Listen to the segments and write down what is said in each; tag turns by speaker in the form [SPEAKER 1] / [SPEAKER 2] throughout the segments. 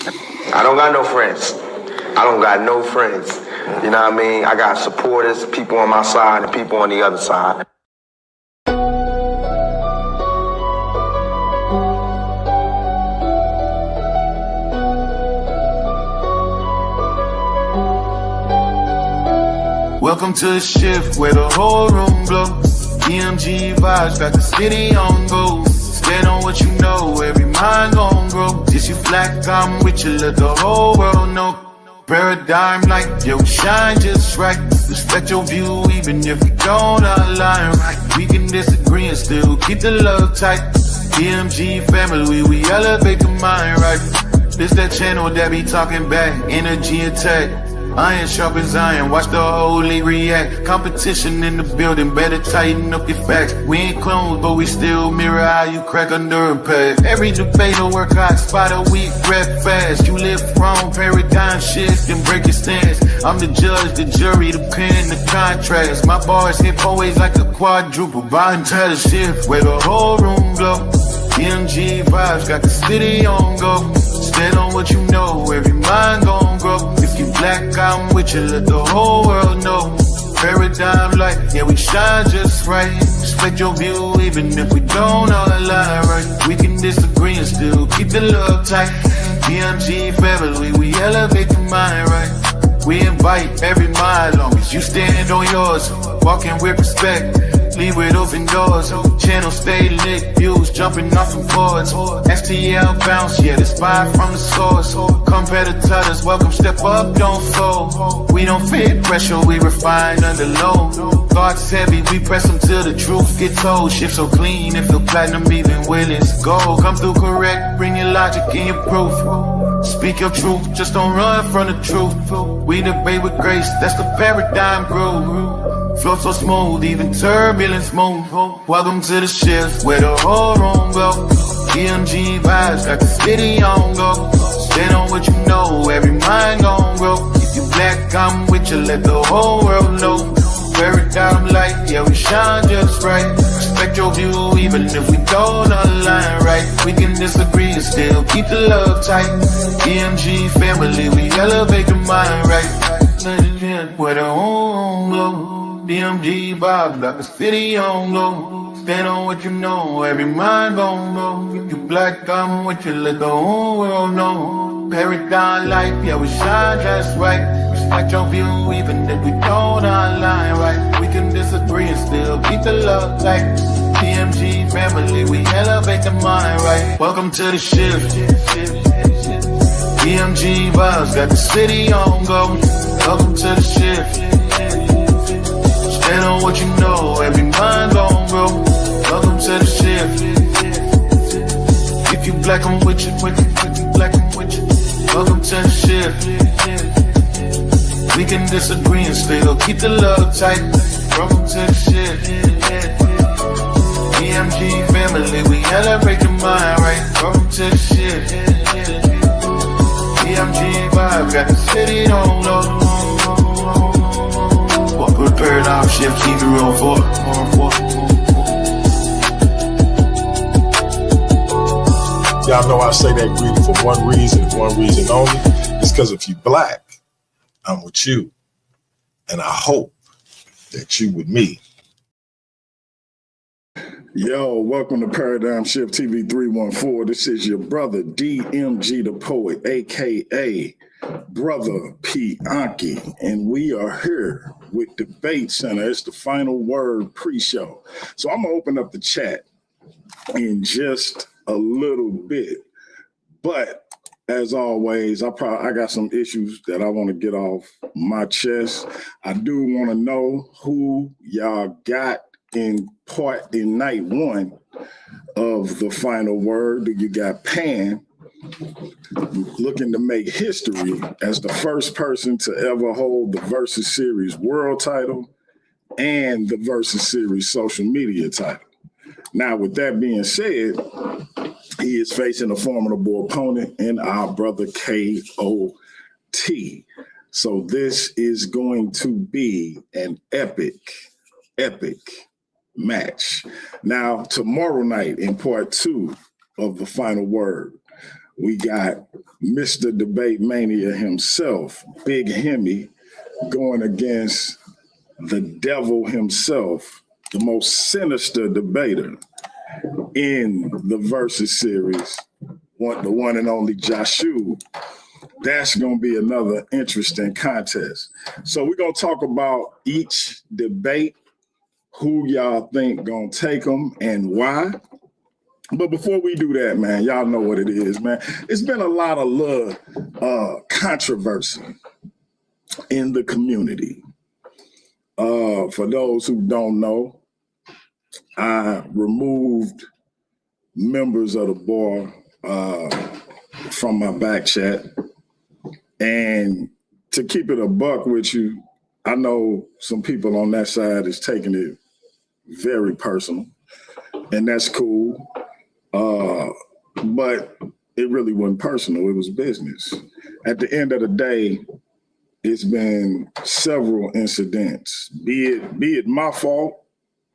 [SPEAKER 1] I don't got no friends. I don't got no friends. You know what I mean? I got supporters, people on my side and people on the other side.
[SPEAKER 2] Welcome to the shift where the whole room glows. DMG vibes got the city on go. Stand on what you know, every mind gon' grow. Just you black, I'm with you, let the whole world know. Paradigm like, yo, shine just right. Respect your view even if we don't align right. We can disagree and still keep the love tight. DMG family, we elevate the mind right. This that channel that be talking back, energy attack. Iron sharpens iron, watch the whole league react. Competition in the building, better tighten up your facts. We ain't clones, but we still mirror how you crack under impact. Every debater work hard, spot a weak, rap fast. You live wrong, paradigm shift and break your stance. I'm the judge, the jury, the pen, the contrast. My bars hit always like a quadruple, buying title shift where the whole room glow. DMG vibes got the city on go. Stand on what you know, every mind gon' grow. If you black, I'm with you, let the whole world know. Paradigm light, yeah, we shine just right. Respect your view, even if we don't all align right. We can disagree and still keep the love tight. DMG family, we elevate the mind right. We invite every mind, long as you stand on yours. Walking with respect, leave with open doors. Channel stay lit, views jumping off from boards. STL bounce, yeah, the spy from the source. Competitors, welcome, step up, don't fold. We don't fit pressure, we refine under low. Thoughts heavy, we press them till the truth get told. Shift so clean, it feel platinum even when it's gold. Come through correct, bring your logic and your proof. Speak your truth, just don't run from the truth. We debate with grace, that's the paradigm groove. Flow so smooth, even turbulence move. Welcome to the shift where the whole room go. DMG vibes got the city on go. Stand on what you know, every mind gon' grow. If you black, I'm with you, let the whole world know. Paradigm light, yeah, we shine just right. Respect your view, even if we don't align right. We can disagree and still keep the love tight. DMG family, we elevate the mind right. Where the whole glow. DMG vibes got the city on go. Stand on what you know, every mind gon' go. If you black, I'm with you, let the whole world know. Paradigm life, yeah, we shine just right. Respect your view, even if we don't align right. We can disagree and still keep the love tight. DMG family, we elevate the mind right. Welcome to the shift. DMG vibes got the city on go. Welcome to the shift. Stand on what you know, every mind gon' grow. Welcome to the shift. If you black, I'm with you, if you black, I'm with you. Welcome to the shift. We can disagree and still keep the love tight. Welcome to the shift. DMG family, we elevate the mind right. Welcome to the shift. DMG vibe, got the city on low. Walk with paradigm shift, keep it real for.
[SPEAKER 3] Y'all know I say that greeting for one reason and one reason only. It's because if you black, I'm with you. And I hope that you with me.
[SPEAKER 4] Yo, welcome to Paradigm Shift TV 314. This is your brother DMG the Poet, aka Brother P. Anki, and we are here with Debate Center. It's the final word pre-show. So I'm gonna open up the chat in just a little bit, but as always, I got some issues that I want to get off my chest. I do want to know who y'all got in night one of the final word. Do you got Pan looking to make history as the first person to ever hold the Versus Series world title and the Versus Series social media title? Now, with that being said, he is facing a formidable opponent in our brother KOT. So this is going to be an epic match. Now, tomorrow night in part 2 of the final word, We got Mr. Debate Mania himself, Big Hemi, going against the devil himself, the most sinister debater in the Versus series, the one and only Joshua. That's going to be another interesting contest. So we're going to talk about each debate, who y'all think going to take them and why. But before we do that, man, y'all know what it is, man. It's been a lot of controversy in the community. For those who don't know, I removed members of the bar from my back chat. And to keep it a buck with you, I know some people on that side is taking it very personal, and that's cool. But it really wasn't personal, it was business. At the end of the day, it's been several incidents, be it my fault,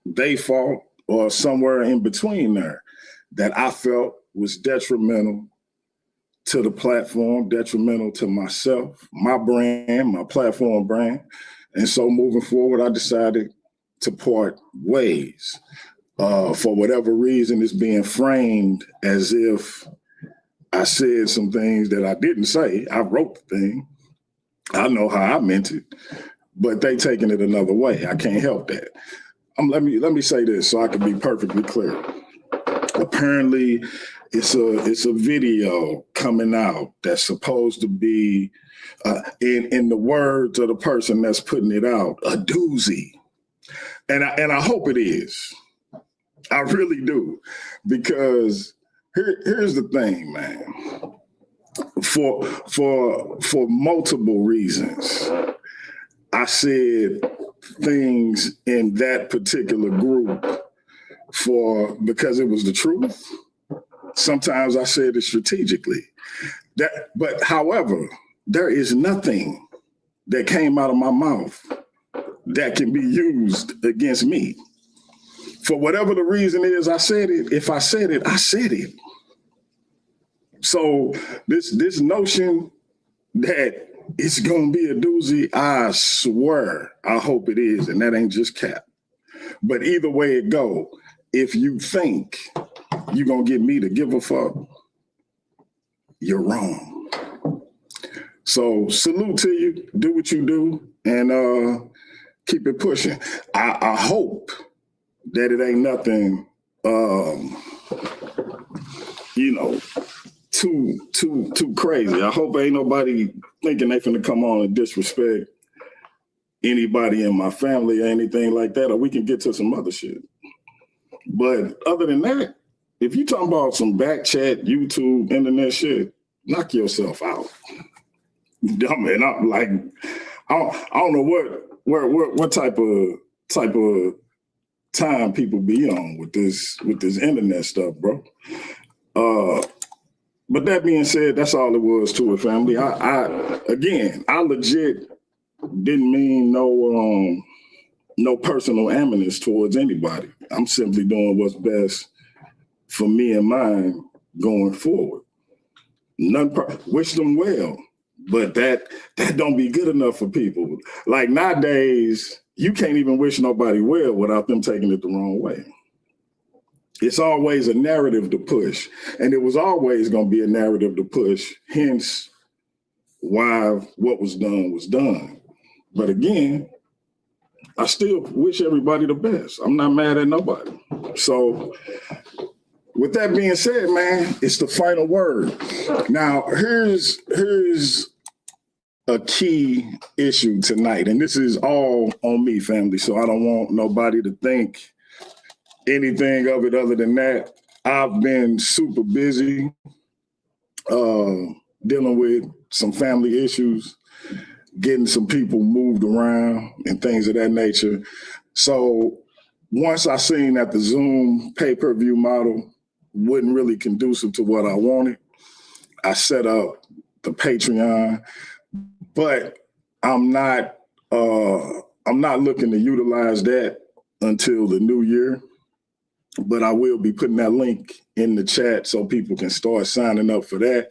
[SPEAKER 4] they fault, or somewhere in between there, that I felt was detrimental to the platform, detrimental to myself, my brand, my platform brand. And so moving forward, I decided to part ways. For whatever reason, it's being framed as if I said some things that I didn't say. I wrote the thing. I know how I meant it, but they taking it another way. I can't help that. Let me say this so I can be perfectly clear. Apparently, it's a video coming out that's supposed to be, in the words of the person that's putting it out, a doozy, and I hope it is. I really do, because here's the thing, man. For multiple reasons, I said things in that particular group because it was the truth. Sometimes I said it strategically. But however, there is nothing that came out of my mouth that can be used against me. For whatever the reason is, I said it. If I said it, I said it. So this notion that it's gonna be a doozy, I swear, I hope it is, and that ain't just cap. But either way it go, if you think you're gonna get me to give a fuck, you're wrong. So salute to you, do what you do, and keep it pushing. I hope that it ain't nothing, too crazy. I hope ain't nobody thinking they finna come on and disrespect anybody in my family or anything like that, or we can get to some other shit. But other than that, if you talking about some back chat, YouTube, internet shit, knock yourself out. Man, I'm like, I don't know what type of time people be on with this internet stuff, bro. But that being said, that's all it was to it, family. I legit didn't mean no personal animus towards anybody. I'm simply doing what's best for me and mine going forward. Wish them well, but that don't be good enough for people. Like nowadays, you can't even wish nobody well without them taking it the wrong way. It's always a narrative to push, and it was always going to be a narrative to push, hence why what was done was done. But again, I still wish everybody the best. I'm not mad at nobody. So with that being said, man, it's the final word. Now, here's a key issue tonight, and this is all on me, family, so I don't want nobody to think anything of it other than that. I've been super busy dealing with some family issues, getting some people moved around and things of that nature. So once I seen that the Zoom pay-per-view model wasn't really conducive to what I wanted, I set up the Patreon, but I'm not looking to utilize that until the new year. but I will be putting that link in the chat so people can start signing up for that,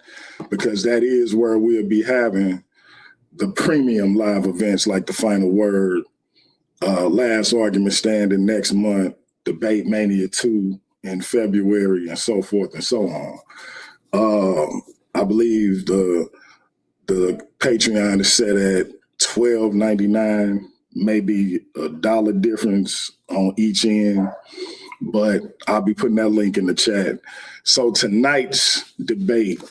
[SPEAKER 4] because that is where we'll be having the premium live events like the Final Word, Last Argument Standing next month, Debate Mania 2 in February, and so forth and so on. I believe the Patreon is set at $12.99, maybe $1 difference on each end, but I'll be putting that link in the chat. So tonight's debate,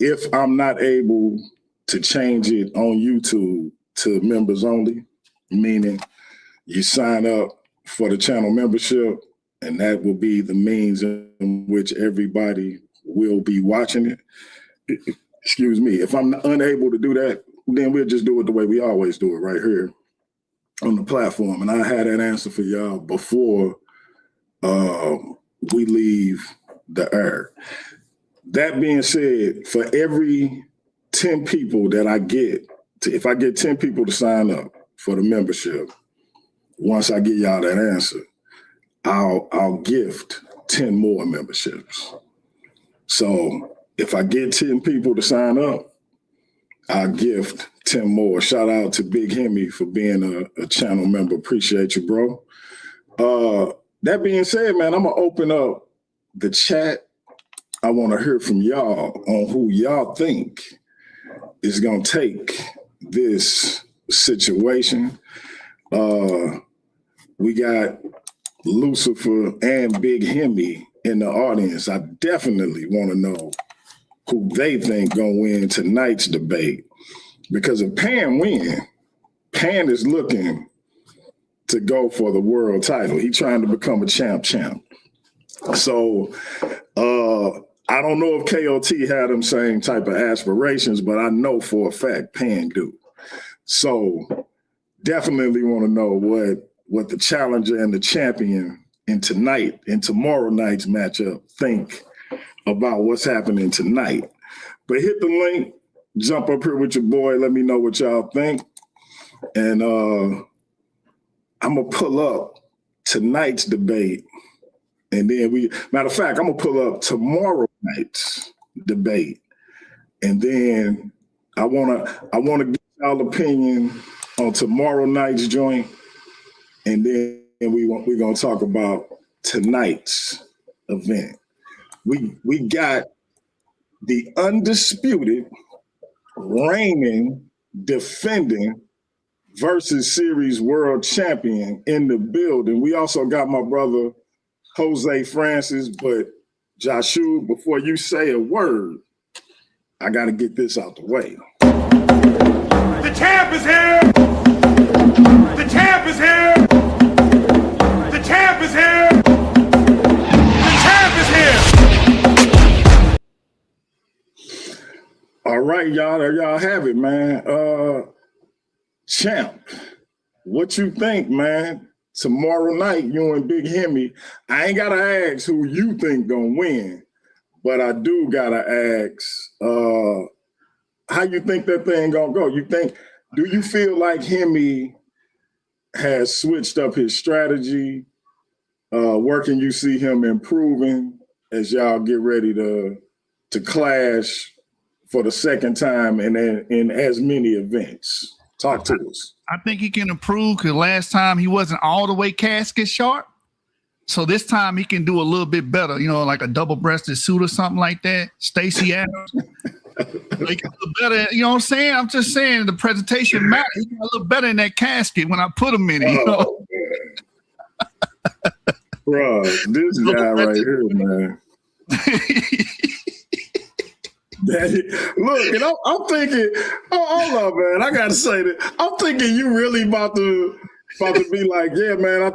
[SPEAKER 4] if I'm not able to change it on YouTube to members only, meaning you sign up for the channel membership, and that will be the means in which everybody will be watching it. Excuse me. If I'm unable to do that, then we'll just do it the way we always do it right here on the platform. And I had that answer for y'all before we leave the air. That being said, for every 10 people that I get, if I get 10 people to sign up for the membership, once I get y'all that answer, I'll gift 10 more memberships. So if I get 10 people to sign up, I'll gift 10 more. Shout out to Big Hemi for being a channel member. Appreciate you, bro. That being said, man, I'm gonna open up the chat. I want to hear from y'all on who y'all think is gonna take this situation. We got Lucifer and Big Hemi in the audience. I definitely want to know who they think gonna win tonight's debate, because if Pan win, Pan is looking to go for the world title. He's trying to become a champ. So I don't know if KOT had them same type of aspirations, but I know for a fact Pan do. So definitely want to know what the challenger and the champion in tomorrow night's matchup think about what's happening tonight. But hit the link, jump up here with your boy, let me know what y'all think. And I'm gonna pull up tonight's debate, and then matter of fact, I'm gonna pull up tomorrow night's debate, and then I wanna get y'all opinion on tomorrow night's joint, and then we're gonna talk about tonight's event. We got the undisputed, reigning, defending Versus Series world champion in the building. We also got my brother Jose Francis, but Joshua, before you say a word, I got to get this out the way.
[SPEAKER 5] The champ is here! The champ is here! The champ is here! The champ is here!
[SPEAKER 4] All right, y'all, there y'all have it, man. Champ, what you think, man? Tomorrow night, you and Big Hemi. I ain't gotta ask who you think gonna win, but I do gotta ask how you think that thing gonna go. Do you feel like Hemi has switched up his strategy? Where can you see him improving as y'all get ready to clash for the second time in as many events? Talk to us.
[SPEAKER 6] I think he can improve because last time he wasn't all the way casket sharp. So this time he can do a little bit better, like a double-breasted suit or something like that. Stacey Adams. Like a little better, you know what I'm saying? I'm just saying the presentation matters. He got a little better in that casket when I put him in it.
[SPEAKER 4] Bro, this guy right here, man. Look, and I'm thinking, hold on, man. I gotta say that I'm thinking you really about to be like, yeah, man. I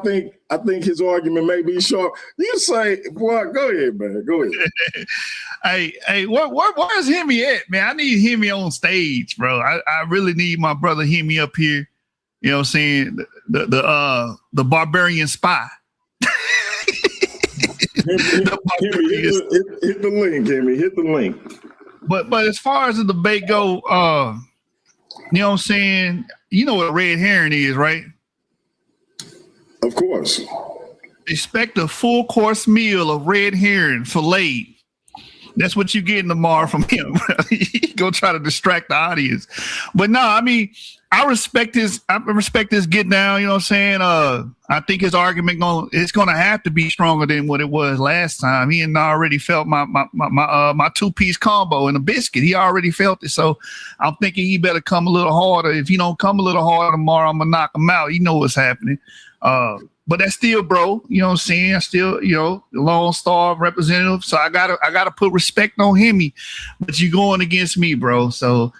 [SPEAKER 4] think his argument may be sharp. You say, boy, go ahead, man. Go ahead.
[SPEAKER 6] Hey, where's Hemi at, man? I need Hemi on stage, bro. I really need my brother Hemi up here. You know what I'm saying? The barbarian spy.
[SPEAKER 4] Hit the link, Hemi. Hit the link.
[SPEAKER 6] But as far as the debate go, you know what I'm saying? You know what a red herring is, right?
[SPEAKER 4] Of course.
[SPEAKER 6] expect a full course meal of red herring filleted. That's what you getting tomorrow from him. He gonna try to distract the audience. But no, I mean, I respect his get down, you know what I'm saying? I think his argument it's gonna have to be stronger than what it was last time. He had already felt my two-piece combo and a biscuit. He already felt it. So I'm thinking he better come a little harder. If he don't come a little harder tomorrow, I'm gonna knock him out. You know what's happening. But that's still, bro, you know what I'm saying? I still, you know, the Lone Star representative. So I gotta put respect on him. But you going against me, bro. So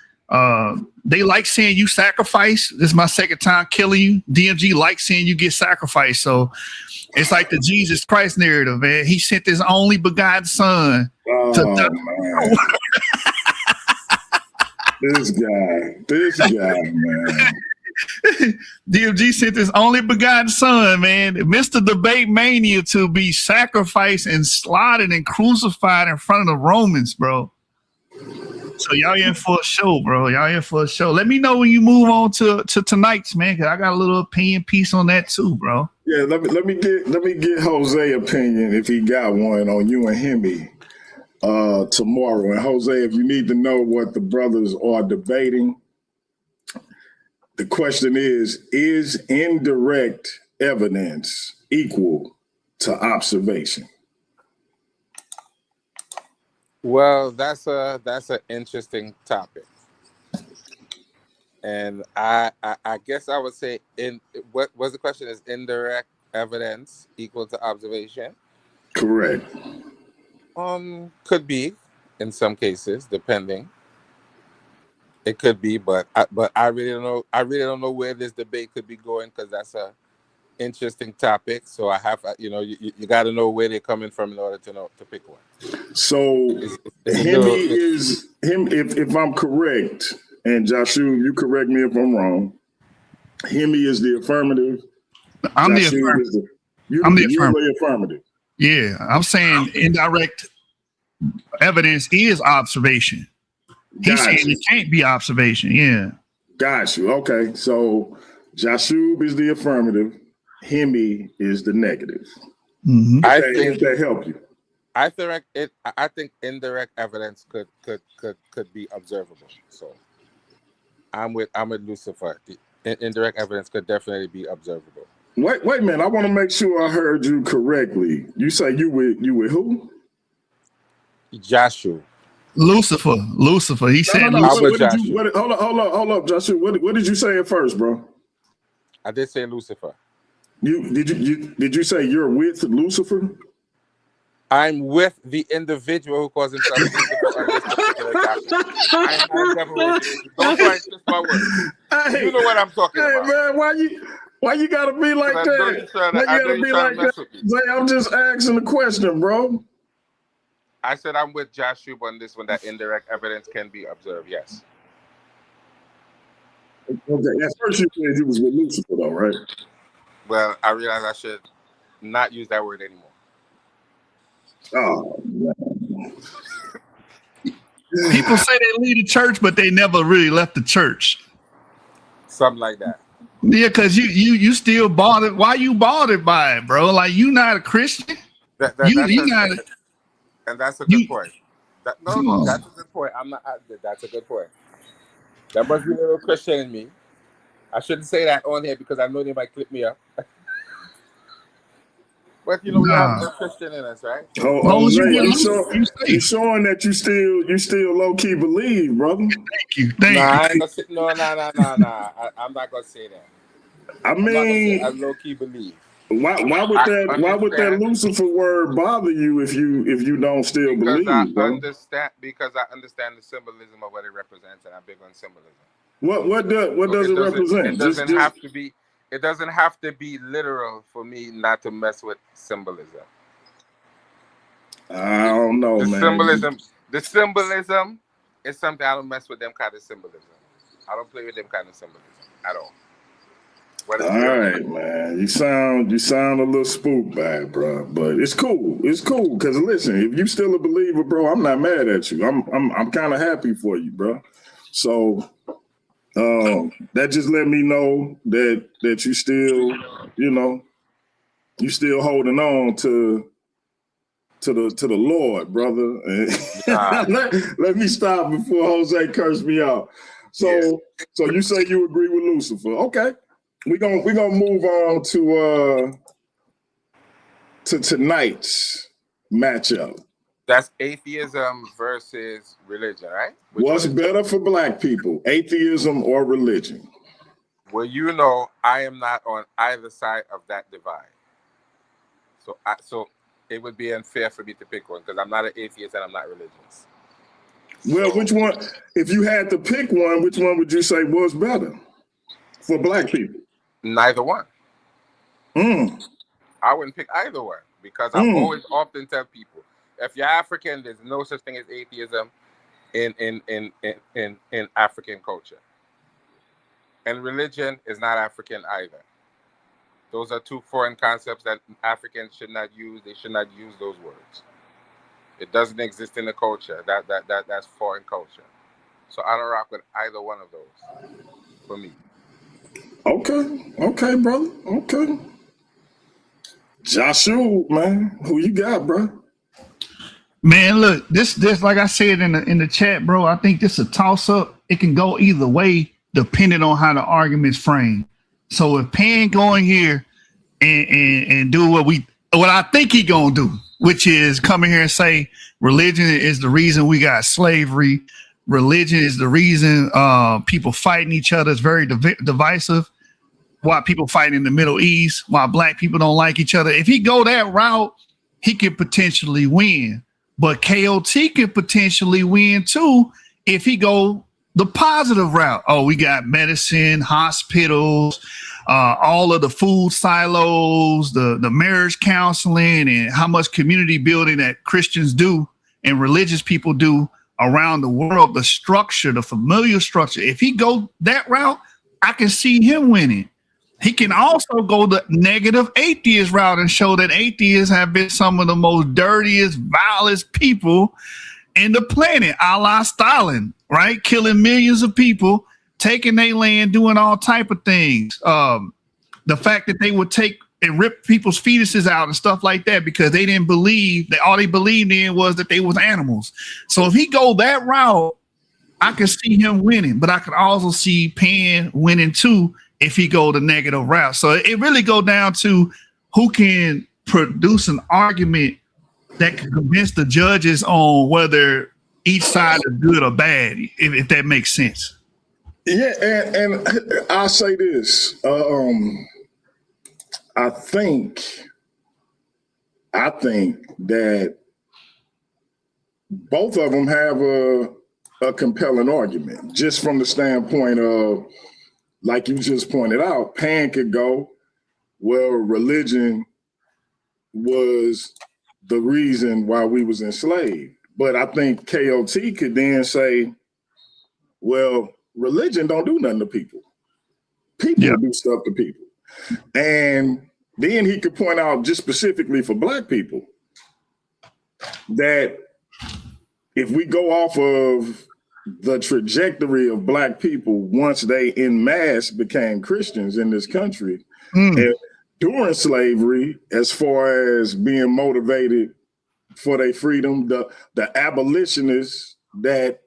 [SPEAKER 6] they like seeing you sacrifice. This is my second time killing you. DMG likes seeing you get sacrificed. So it's like the Jesus Christ narrative, man. He sent his only begotten son to die.
[SPEAKER 4] Man. This guy, man.
[SPEAKER 6] DMG sent his only begotten son, man, Mr. Debate Mania, to be sacrificed and slaughtered and crucified in front of the Romans, bro. So y'all in for a show, bro. Y'all in for a show. Let me know when you move on to tonight's, man, because I got a little opinion piece on that too, bro.
[SPEAKER 4] Yeah, let me get Jose's opinion if he got one on you and Hemi tomorrow. And Jose, if you need to know what the brothers are debating, the question is indirect evidence equal to observation?
[SPEAKER 7] Well, that's an interesting topic, and I guess I would say what was the question? Is indirect evidence equal to observation?
[SPEAKER 4] Correct.
[SPEAKER 7] Could be in some cases, depending. It could be, but I really don't know. I really don't know where this debate could be going, because that's a interesting topic. So I have, you got to know where they're coming from in order to pick one.
[SPEAKER 4] So if I'm correct, and Joshua, you correct me if I'm wrong, Hemi is the affirmative.
[SPEAKER 6] I'm the
[SPEAKER 4] Joshua
[SPEAKER 6] affirmative.
[SPEAKER 4] I'm the affirmative.
[SPEAKER 6] Yeah, I'm saying indirect evidence is observation. He's saying it can't be observation. Yeah. Got
[SPEAKER 4] you. Okay. So Joshua is the affirmative. Hemi is the negative.
[SPEAKER 6] Mm-hmm.
[SPEAKER 7] I think
[SPEAKER 4] that help you.
[SPEAKER 7] I think indirect evidence could be observable. So I'm with Lucifer. The indirect evidence could definitely be observable.
[SPEAKER 4] Wait a minute. I want to make sure I heard you correctly. You say you with who?
[SPEAKER 7] Joshua.
[SPEAKER 6] Lucifer. He said Lucifer.
[SPEAKER 4] Hold up, Joshua. What did you say at first, bro?
[SPEAKER 7] I did say Lucifer.
[SPEAKER 4] Did you say you're with Lucifer?
[SPEAKER 7] I'm with the individual who calls himself Lucifer on this particular topic. I'm never with you. Don't try to twist my words. You know what I'm talking about.
[SPEAKER 4] Man, why you gotta be like that? Why you gotta be like that? I'm just asking the question, bro.
[SPEAKER 7] I said I'm with Joshua on this one, that indirect evidence can be observed, yes.
[SPEAKER 4] Okay, at first you said you was with Lucifer though, right?
[SPEAKER 7] Well, I realized I should not use that word anymore.
[SPEAKER 4] Oh, man.
[SPEAKER 6] People say they leave the church, but they never really left the church.
[SPEAKER 7] Something like that.
[SPEAKER 6] Yeah, because you still bothered. Why you bothered by it, bro? Like, you not a Christian?
[SPEAKER 7] And that's a good point. That's a good point. That's a good point. There must be a little Christian in me. I shouldn't say that on here because I know they might clip me up. But we have a Christian in us, right?
[SPEAKER 4] You're showing that you still low key believe, brother.
[SPEAKER 6] Thank you.
[SPEAKER 7] I ain't gonna say, no. I'm not gonna say that.
[SPEAKER 4] I mean,
[SPEAKER 7] I low key believe.
[SPEAKER 4] Why would that Lucifer word bother you if you don't still believe?
[SPEAKER 7] Because I understand the symbolism of what it represents, and I'm big on symbolism.
[SPEAKER 4] What does it represent?
[SPEAKER 7] It doesn't have to be literal for me not to mess with symbolism.
[SPEAKER 4] I don't know, man.
[SPEAKER 7] The symbolism is something I don't mess with. Them kind of symbolism. I don't play with them kind of symbolism at all.
[SPEAKER 4] All right, man. You sound a little spooked by it, bro. But it's cool. It's cool because listen, if you still a believer, bro, I'm not mad at you. I'm kind of happy for you, bro. So that just let me know that you still, You still holding on to the Lord, brother. Let me stop before Jose curse me out. So you say you agree with Lucifer. Okay. We're gonna move on to tonight's matchup.
[SPEAKER 7] That's atheism versus religion, right?
[SPEAKER 4] What's better for black people, atheism or religion?
[SPEAKER 7] Well, you know, I am not on either side of that divide. So it would be unfair for me to pick one because I'm not an atheist and I'm not religious.
[SPEAKER 4] Well, which one, if you had to pick one, which one would you say was better for black people?
[SPEAKER 7] Neither one. I wouldn't pick either one because I always often tell people, if you're African, there's no such thing as atheism in African culture. And religion is not African either. Those are two foreign concepts that Africans should not use. They should not use those words. It doesn't exist in the culture. That's foreign culture. So I don't rock with either one of those for me.
[SPEAKER 4] Okay, brother. Okay. Joshua, man, who you got, bro?
[SPEAKER 6] Man, look, this like I said in the chat, bro. I think this is a toss up. It can go either way depending on how the argument's framed. So if Pan going here and do what I think he gonna do, which is come in here and say religion is the reason we got slavery. Religion is the reason people fighting each other is very divisive. Why people fighting in the Middle East, why black people don't like each other. If he go that route, he could potentially win. But KOT could potentially win too if he go the positive route. Oh, we got medicine, hospitals, all of the food silos, the marriage counseling, and how much community building that Christians do and religious people do around the world, the structure, the familiar structure. If he go that route, I can see him winning. He can also go the negative atheist route and show that atheists have been some of the most dirtiest, vilest people in the planet, a la Stalin, right? Killing millions of people, taking their land, doing all type of things. The fact that they would take and rip people's fetuses out and stuff like that because they didn't believe that all they believed in was that they was animals. So if he go that route, I can see him winning, but I could also see Pan winning too if he go the negative route. So it really go down to who can produce an argument that can convince the judges on whether each side is good or bad, if that makes sense.
[SPEAKER 4] Yeah, and I'll say this. I think that both of them have a compelling argument, just from the standpoint of, like you just pointed out, Pan could go, well, religion was the reason why we was enslaved. But I think KOT could then say, well, religion don't do nothing to people. People do stuff to people. And then he could point out, just specifically for black people, that if we go off of the trajectory of black people once they in mass became Christians in this country, and during slavery, as far as being motivated for their freedom, the abolitionists that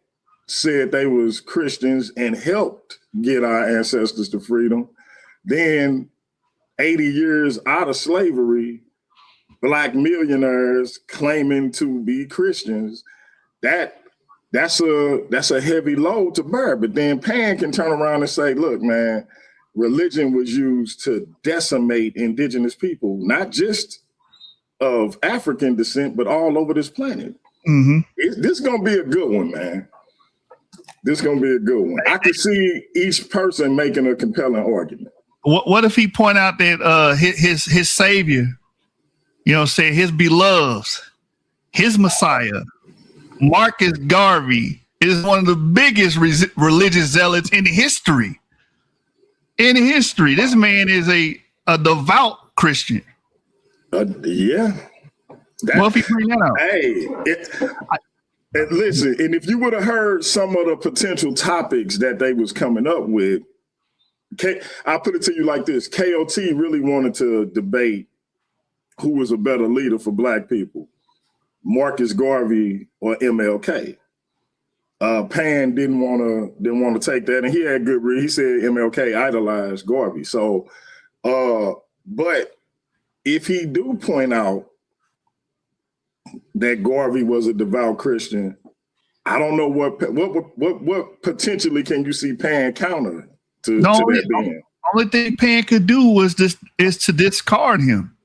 [SPEAKER 4] said they was Christians and helped get our ancestors to freedom, then 80 years out of slavery, black millionaires claiming to be Christians, that's a heavy load to bear. But then Pan can turn around and say, look, man, religion was used to decimate indigenous people, not just of African descent, but all over this planet. This is going to be a good one, man. This is going to be a good one. I can see each person making a compelling argument.
[SPEAKER 6] What if he point out that his savior, say his beloved, his Messiah, Marcus Garvey, is one of the biggest religious zealots in history. In history, this man is a devout Christian.
[SPEAKER 4] Yeah.
[SPEAKER 6] What if he bring that out?
[SPEAKER 4] Hey, and listen, and if you would have heard some of the potential topics that they was coming up with, I'll put it to you like this. KOT really wanted to debate who was a better leader for black people, Marcus Garvey or MLK. Pan didn't want to take that, and he had good reason. He said MLK idolized Garvey. So, but if he do point out that Garvey was a devout Christian, I don't know what potentially can you see Pan counter to that being.
[SPEAKER 6] Only thing Pan could do is to discard him.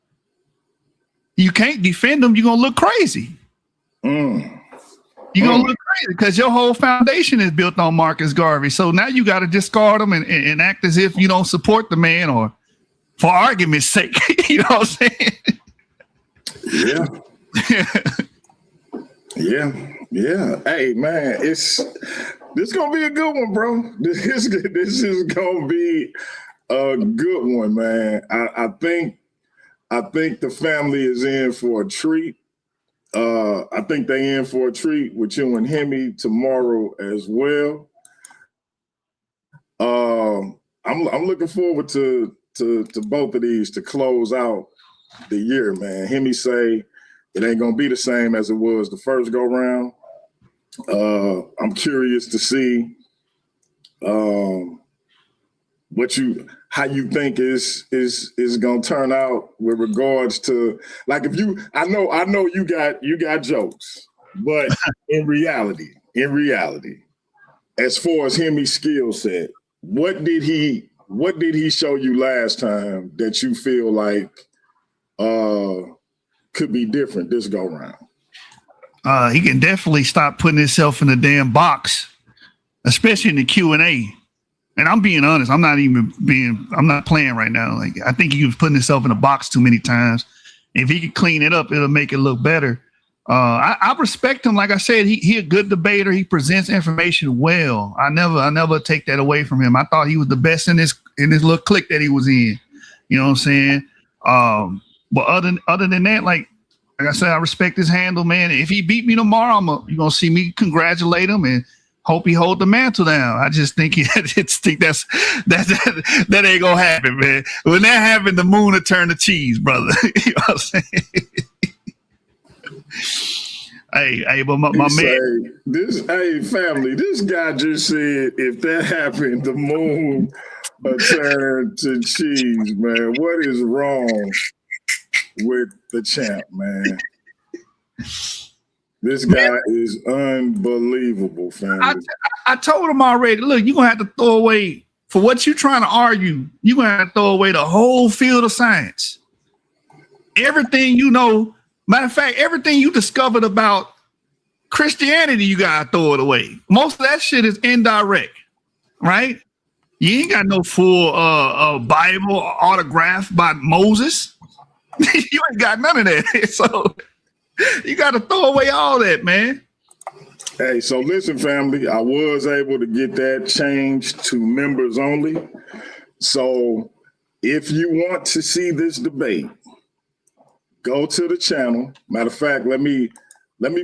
[SPEAKER 6] You can't defend him. You're gonna look crazy. You're gonna look crazy because your whole foundation is built on Marcus Garvey. So now you got to discard him and act as if you don't support the man, or for argument's sake. You know what I'm saying?
[SPEAKER 4] Yeah. Hey man, this gonna be a good one, bro. This is gonna be a good one, man. I think the family is in for a treat. I think they in for a treat with you and Hemi tomorrow as well. I'm looking forward to both of these to close out the year, man. Hemi say it ain't gonna be the same as it was the first go round. I'm curious to see how you think is gonna turn out with regards to, like, I know you got jokes, but in reality, as far as Hemi's skill set, what did he show you last time that you feel like could be different this go round?
[SPEAKER 6] He can definitely stop putting himself in a damn box, especially in the Q&A. And I'm being honest. I'm not playing right now. Like, I think he was putting himself in a box too many times. If he could clean it up, it'll make it look better. I respect him. Like I said, he a good debater. He presents information well. I never take that away from him. I thought he was the best in this little clique that he was in. You know what I'm saying? But other than that, like I said, I respect his handle, man. If he beat me tomorrow, you're gonna see me congratulate him and hope he hold the mantle down. I just think that ain't gonna happen, man. When that happened, the moon will turn to cheese, brother. You know what I'm saying? Hey, but my man,
[SPEAKER 4] family, this guy just said if that happened, the moon will turn to cheese, man. What is wrong with the champ, man? This guy is unbelievable, family.
[SPEAKER 6] I told him already, look, you're going to have to throw away, for what you're trying to argue, you're going to have to throw away the whole field of science. Everything you know, matter of fact, everything you discovered about Christianity, you got to throw it away. Most of that shit is indirect, right? You ain't got no full Bible autograph by Moses. You ain't got none of that. So you got to throw away all that, man.
[SPEAKER 4] Hey, so listen, family, I was able to get that changed to members only. So if you want to see this debate, go to the channel. Matter of fact, let me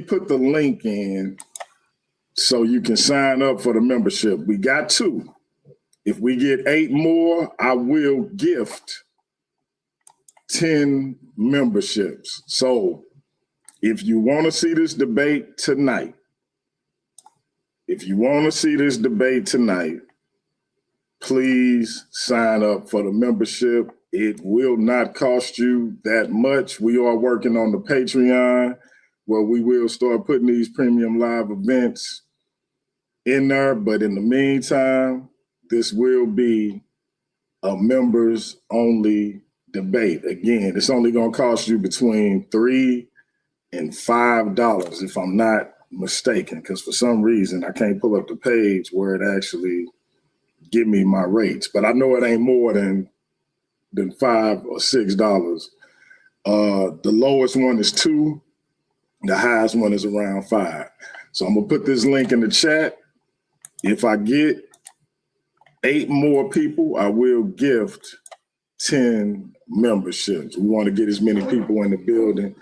[SPEAKER 4] put the link in so you can sign up for the membership. We got 2. If we get 8 more, I will gift 10 memberships. So if you want to see this debate tonight, please sign up for the membership. It will not cost you that much. We are working on the Patreon, where we will start putting these premium live events in there. But in the meantime, this will be a members only debate. Again, it's only going to cost you between $3 and $5, if I'm not mistaken, because for some reason I can't pull up the page where it actually give me my rates, but I know it ain't more than $5 or $6. The lowest one is $2. The highest one is around $5. So I'm gonna put this link in the chat. If I get 8 more people, I will gift 10 memberships. We want to get as many people in the building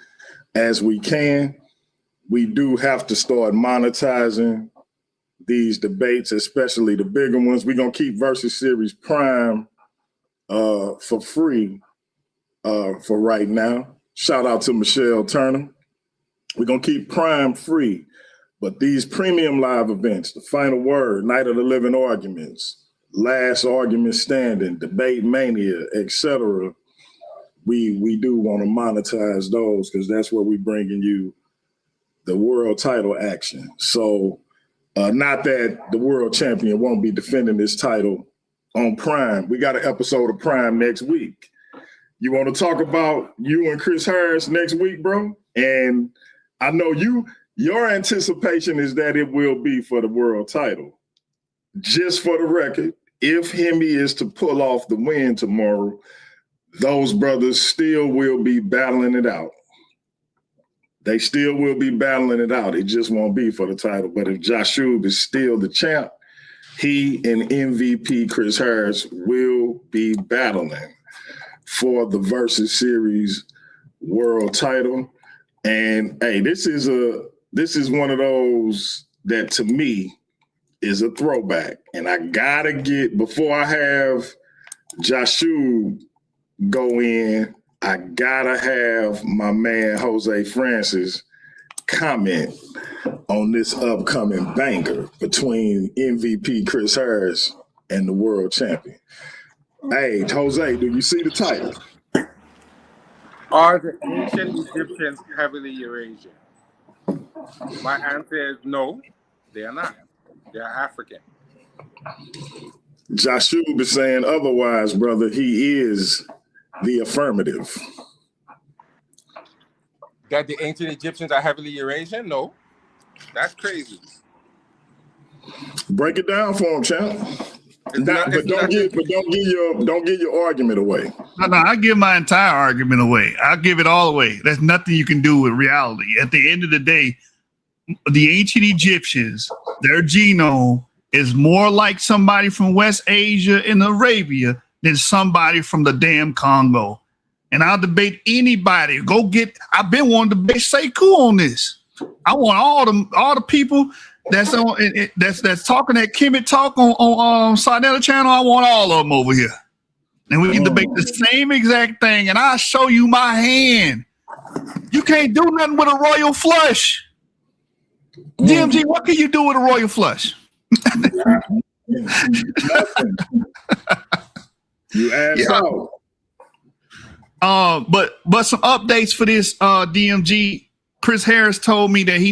[SPEAKER 4] as we can. We do have to start monetizing these debates, especially the bigger ones. We're gonna keep Versus Series Prime for free for right now. Shout out to Michelle Turner. We're going to keep Prime free, but these premium live events, the Final Word, Night of the Living Arguments, Last Argument Standing, Debate Mania, etc., we do want to monetize those because that's where we bringing you the world title action. So not that the world champion won't be defending this title on Prime. We got an episode of Prime next week. You want to talk about you and Chris Harris next week, bro? And I know your anticipation is that it will be for the world title. Just for the record, if Hemi is to pull off the win tomorrow, those brothers still will be battling it out. They still will be battling it out. It just won't be for the title. But if Joshua is still the champ, he and MVP Chris Harris will be battling for the Versus Series world title. And hey, this is one of those that to me is a throwback. And I gotta get, before I have Joshua go in, I gotta have my man Jose Francis comment on this upcoming banger between MVP Chris Harris and the world champion. Hey, Jose, do you see the title?
[SPEAKER 7] Are the ancient Egyptians heavily Eurasian? My answer is no, they are not. They are African.
[SPEAKER 4] Joshua is saying otherwise, brother. He is the affirmative.
[SPEAKER 7] That the ancient Egyptians are heavily Eurasian? No. That's crazy.
[SPEAKER 4] Break it down for him, champ. Don't give your argument away.
[SPEAKER 6] No, I give my entire argument away. I'll give it all away. There's nothing you can do with reality. At the end of the day, the ancient Egyptians, their genome is more like somebody from West Asia and Arabia than somebody from the damn Congo. And I'll debate anybody. I've been wanting to debate Sekou on this. I want all the people that's on that's talking that Kemet talk on Sarnetta channel. I want all of them over here, and we can debate the same exact thing. And I'll show you my hand. You can't do nothing with a royal flush. DMG, what can you do with a royal flush?
[SPEAKER 4] Nothing. You asked out.
[SPEAKER 6] But some updates for this DMG. Chris Harris told me that he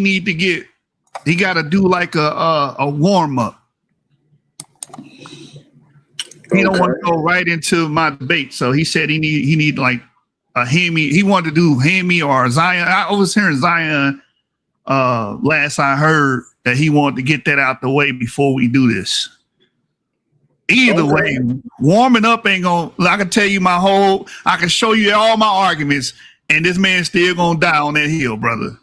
[SPEAKER 6] got to do like a warm up. He don't want to go right into my debate, so he said he need like a Hemi. He wanted to do Hemi or Zion. I was hearing Zion. Last I heard that he wanted to get that out the way before we do this. Either way, warming up ain't gonna. I can tell you I can show you all my arguments, and this man's still gonna die on that hill, brother.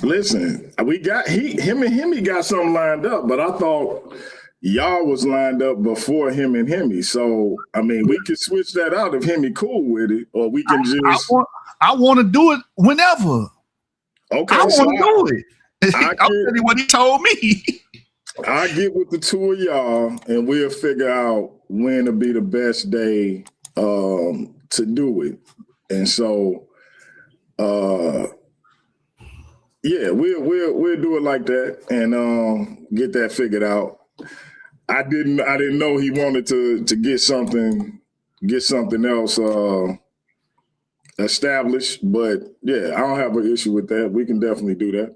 [SPEAKER 4] Listen, we got him and Hemi got something lined up, but I thought y'all was lined up before him and Hemi. So I mean, we could switch that out if Hemi cool with it, or we can just.
[SPEAKER 6] I want to do it whenever.
[SPEAKER 4] Okay,
[SPEAKER 6] I want to do it. I'll tell you what he told me.
[SPEAKER 4] I get with the two of y'all, and we'll figure out when to be the best day to do it. And so, yeah, we'll do it like that and get that figured out. I didn't know he wanted to get something else established, but yeah, I don't have an issue with that. We can definitely do that.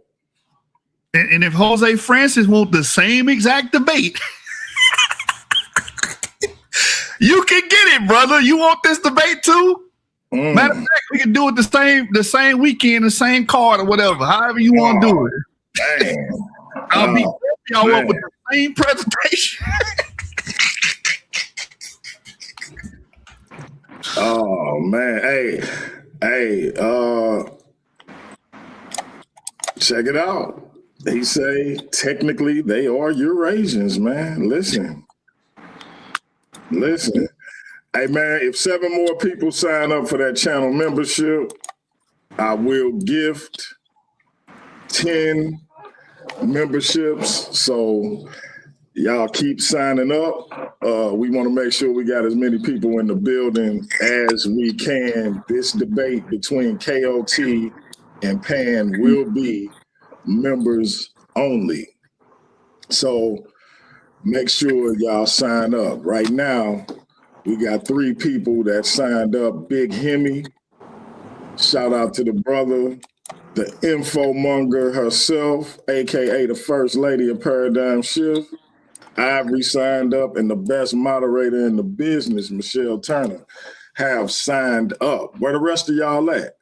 [SPEAKER 6] And if Jose Francis want the same exact debate, you can get it, brother. You want this debate too? Matter of fact, we can do it the same weekend, the same card or whatever. However you want to do it. I'll be y'all up with the same presentation.
[SPEAKER 4] Oh man, hey, check it out. He say technically they are Eurasians, man. Listen. Hey man, if 7 more people sign up for that channel membership, I will gift 10 memberships. So Y'all keep signing up. We want to make sure we got as many people in the building as we can. This debate between KOT and Pan will be members only. So make sure y'all sign up. Right now, we got 3 people that signed up. Big Hemi, shout out to the brother. The infomonger herself, aka the first lady of Paradigm Shift. Ivory signed up, and the best moderator in the business, Michelle Turner, have signed up. Where the rest of y'all at?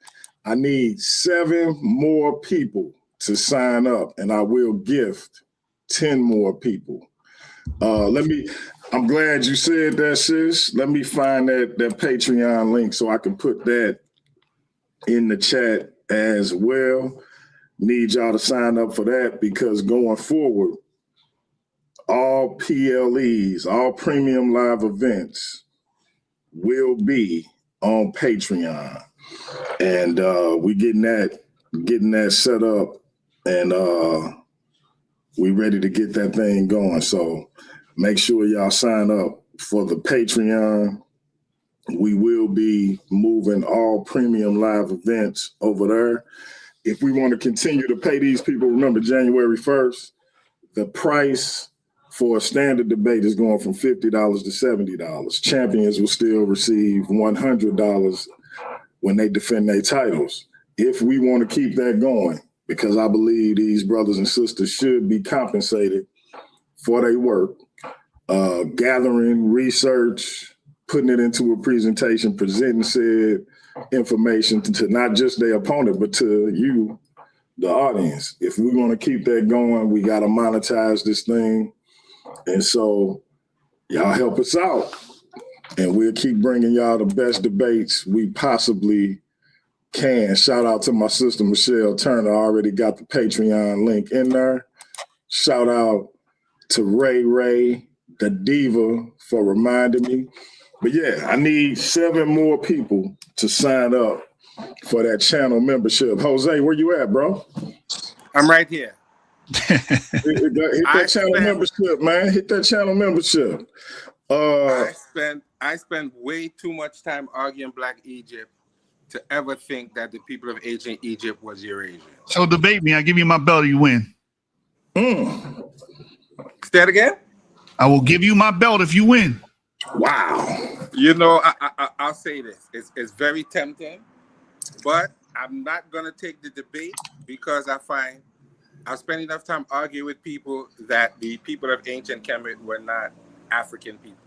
[SPEAKER 4] I need 7 more people to sign up, and I will gift 10 more people. I'm glad you said that, sis. Let me find that Patreon link so I can put that in the chat as well. Need y'all to sign up for that, because going forward, all PLEs, all premium live events will be on Patreon. And we getting that set up, and we ready to get that thing going. So make sure y'all sign up for the Patreon. We will be moving all premium live events over there. If we want to continue to pay these people, remember January 1st, the price for a standard debate is going from $50 to $70. Champions will still receive $100 when they defend their titles. If we want to keep that going, because I believe these brothers and sisters should be compensated for their work, gathering, research, putting it into a presentation, presenting said information to not just their opponent, but to you, the audience. If we want to keep that going, we got to monetize this thing. And so y'all help us out, and we'll keep bringing y'all the best debates we possibly can. Shout out to my sister, Michelle Turner. I already got the Patreon link in there. Shout out to Ray, the diva, for reminding me. But yeah, I need 7 more people to sign up for that channel membership. Jose, where you at, bro?
[SPEAKER 8] I'm right here.
[SPEAKER 4] Hit that channel membership, man. Hit that channel membership.
[SPEAKER 8] I spent way too much time arguing Black Egypt to ever think that the people of ancient Egypt was Eurasian.
[SPEAKER 6] So debate me. I give you my belt, you win.
[SPEAKER 8] Say that again?
[SPEAKER 6] I will give you my belt if you win.
[SPEAKER 4] Wow.
[SPEAKER 8] You know, I'll say this. It's very tempting, but I'm not going to take the debate, because I find I've spent enough time arguing with people that the people of ancient Kemet were not African people.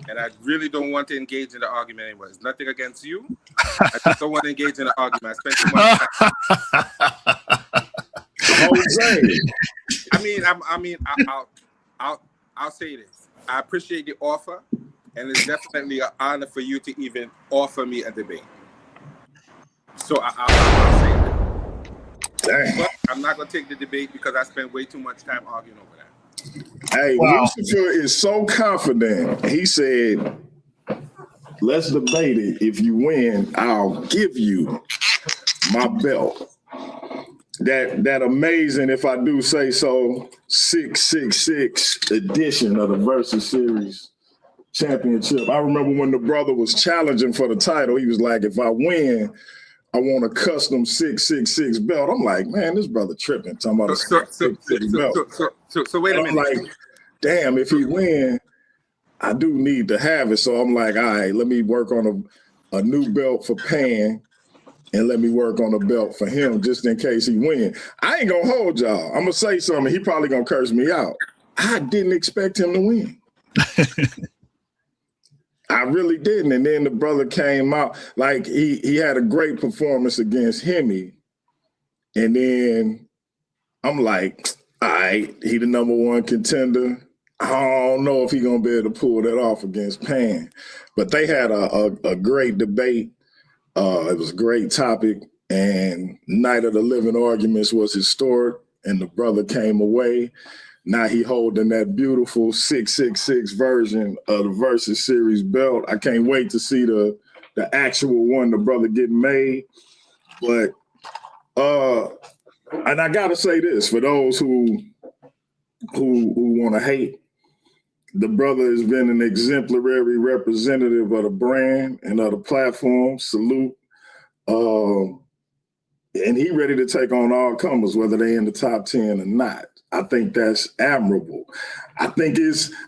[SPEAKER 8] And I really don't want to engage in the argument anymore. It's nothing against you. I just don't want to engage in the argument. I spent too much time.
[SPEAKER 4] Jose.
[SPEAKER 8] I'll say this. I appreciate the offer, and it's definitely an honor for you to even offer me a debate. So I'll say that.
[SPEAKER 4] Dang.
[SPEAKER 8] But I'm not going to take the debate because I spent way too much time arguing over that.
[SPEAKER 4] Hey,
[SPEAKER 6] Wow.
[SPEAKER 4] Lucifer is so confident. He said, let's debate it. If you win, I'll give you my belt. That amazing, if I do say so, 666 edition of the Versus Series Championship. I remember when the brother was challenging for the title, he was like, if I win, I want a custom 666 belt. I'm like, man, this brother tripping, talking about a 666 belt.
[SPEAKER 8] So wait a
[SPEAKER 4] I'm
[SPEAKER 8] minute.
[SPEAKER 4] like, damn, if he win, I do need to have it. So I'm like, all right, let me work on a new belt for Pan, and let me work on a belt for him just in case he win. I ain't gonna hold y'all. I'm gonna say something. He probably gonna curse me out. I didn't expect him to win. I really didn't. And then the brother came out, like he had a great performance against Hemi. And then I'm like, all right, he the #1 contender. I don't know if he gonna be able to pull that off against Pan. But they had a great debate. It was a great topic, and Night of the Living Arguments was historic, and the brother came away. Now he holding that beautiful 666 version of the Versus Series belt. I can't wait to see the actual one the brother getting made. But and I gotta say this for those who want to hate, The brother has been an exemplary representative of the brand and of the platform. Salute. And he ready to take on all comers, whether they in the top 10 or not. I think that's admirable. I think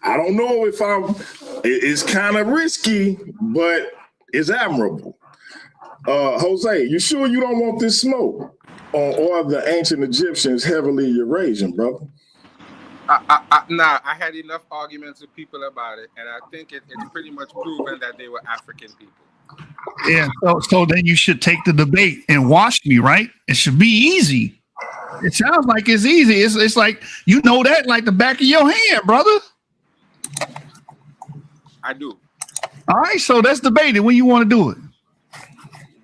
[SPEAKER 4] I don't know if it's kind of risky, but it's admirable. Jose, you sure you don't want this smoke? Or the ancient Egyptians heavily Eurasian, brother?
[SPEAKER 8] Nah, I had enough arguments with people about it, and I think it's pretty much proven that they were African people.
[SPEAKER 6] Yeah, so then you should take the debate and watch me, right? It should be easy. It sounds like it's easy. It's like you know that like the back of your hand, brother.
[SPEAKER 8] I do.
[SPEAKER 6] All right, so let's debate it when you want to do it.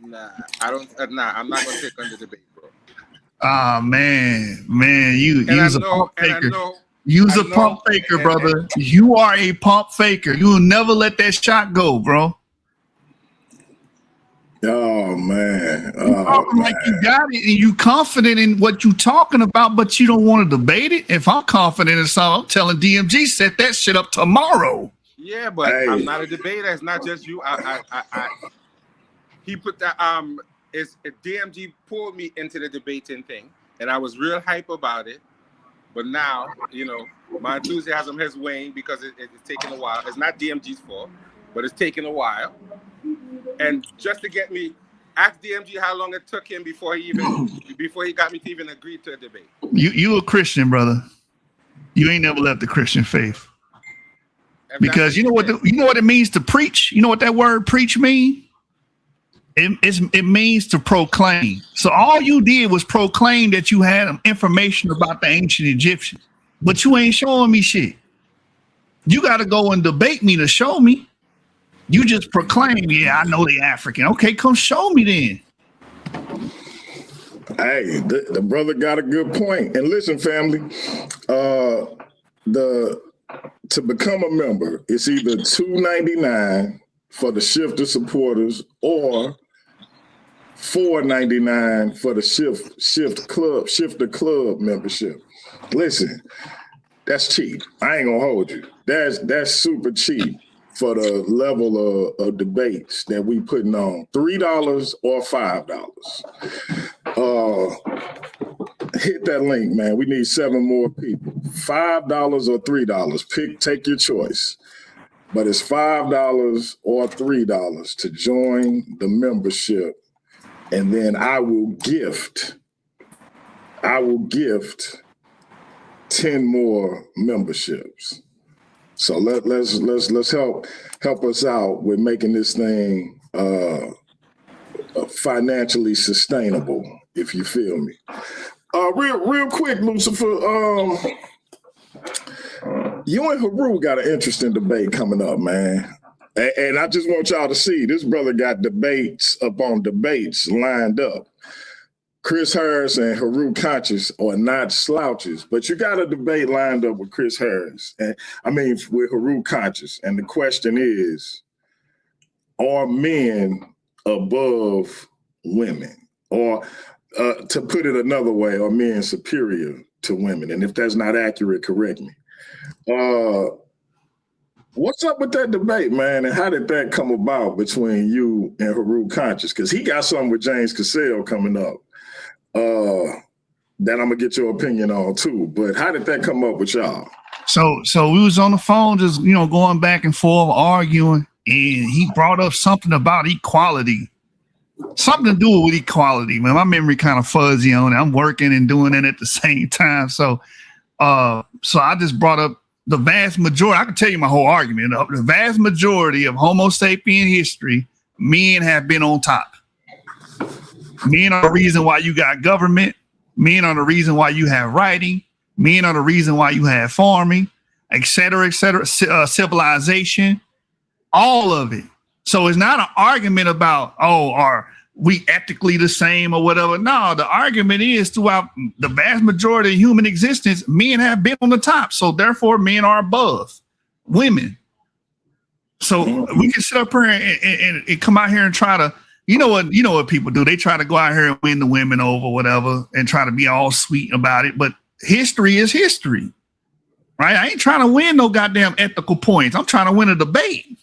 [SPEAKER 8] Nah, I don't. Nah, I'm not gonna take on the debate, bro.
[SPEAKER 6] Ah, man, you's a pump faker. You's a pump faker, brother. You are a pump faker. You will never let that shot go, bro.
[SPEAKER 4] Oh man,
[SPEAKER 6] like you got it, and you confident in what you talking about, but you don't want to debate it. If I'm confident in something, I'm telling DMG set that shit up tomorrow.
[SPEAKER 8] Yeah, but I'm not a debater. It's not just you. He put that DMG pulled me into the debating thing, and I was real hype about it. But now, my enthusiasm has waned because it's taking a while. It's not DMG's fault, but it's taking a while. And just to get me, ask DMG how long it took him before he got me to even agree to a debate. You
[SPEAKER 6] a Christian, brother. You ain't never left the Christian faith. Because you know what it means to preach? You know what that word preach mean? It means to proclaim. So all you did was proclaim that you had information about the ancient Egyptians, but you ain't showing me shit. You got to go and debate me to show me. You just proclaim, yeah, I know they African. Okay, come show me then.
[SPEAKER 4] Hey, the brother got a good point. And listen, family, to become a member, it's either $2.99 for the Shifter supporters or $4.99 for the Shifter Club membership. Listen, that's cheap. I ain't gonna hold you. That's super cheap for the level of debates that we putting on. $3 or $5. Hit that link, man. We need 7 more people. $5 or $3. Take your choice. But it's $5 or $3 to join the membership. And then I will gift 10 more memberships. So let's help us out with making this thing financially sustainable, if you feel me. Real quick, Lucifer. You and Haru got an interesting debate coming up, man. And I just want y'all to see this brother got debates upon debates lined up. Chris Harris and Haru Conscious are not slouches, but you got a debate lined up with Chris Harris. And with Haru Conscious. And the question is, are men above women? Or to put it another way, are men superior to women? And if that's not accurate, correct me. What's up with that debate, man? And how did that come about between you and Haru Conscious? Because he got something with James Cassell coming up. That I'm gonna get your opinion on too. But how did that come up with y'all?
[SPEAKER 6] So we was on the phone just going back and forth arguing, and he brought up something about equality. Something to do with equality, man. My memory kind of fuzzy on it. I'm working and doing it at the same time. So I just brought up the vast majority. I can tell you my whole argument. The vast majority of Homo sapien history, men have been on top. Men are the reason why you got government. Men are the reason why you have writing. Men are the reason why you have farming, et cetera, civilization, all of it. So it's not an argument about, are we ethically the same or whatever. No, the argument is throughout the vast majority of human existence, men have been on the top. So therefore, men are above women. So we can sit up here and come out here and try to, you know what people do. They try to go out here and win the women over, whatever, and try to be all sweet about it. But history is history. right? I ain't trying to win no goddamn ethical points. I'm trying to win a debate.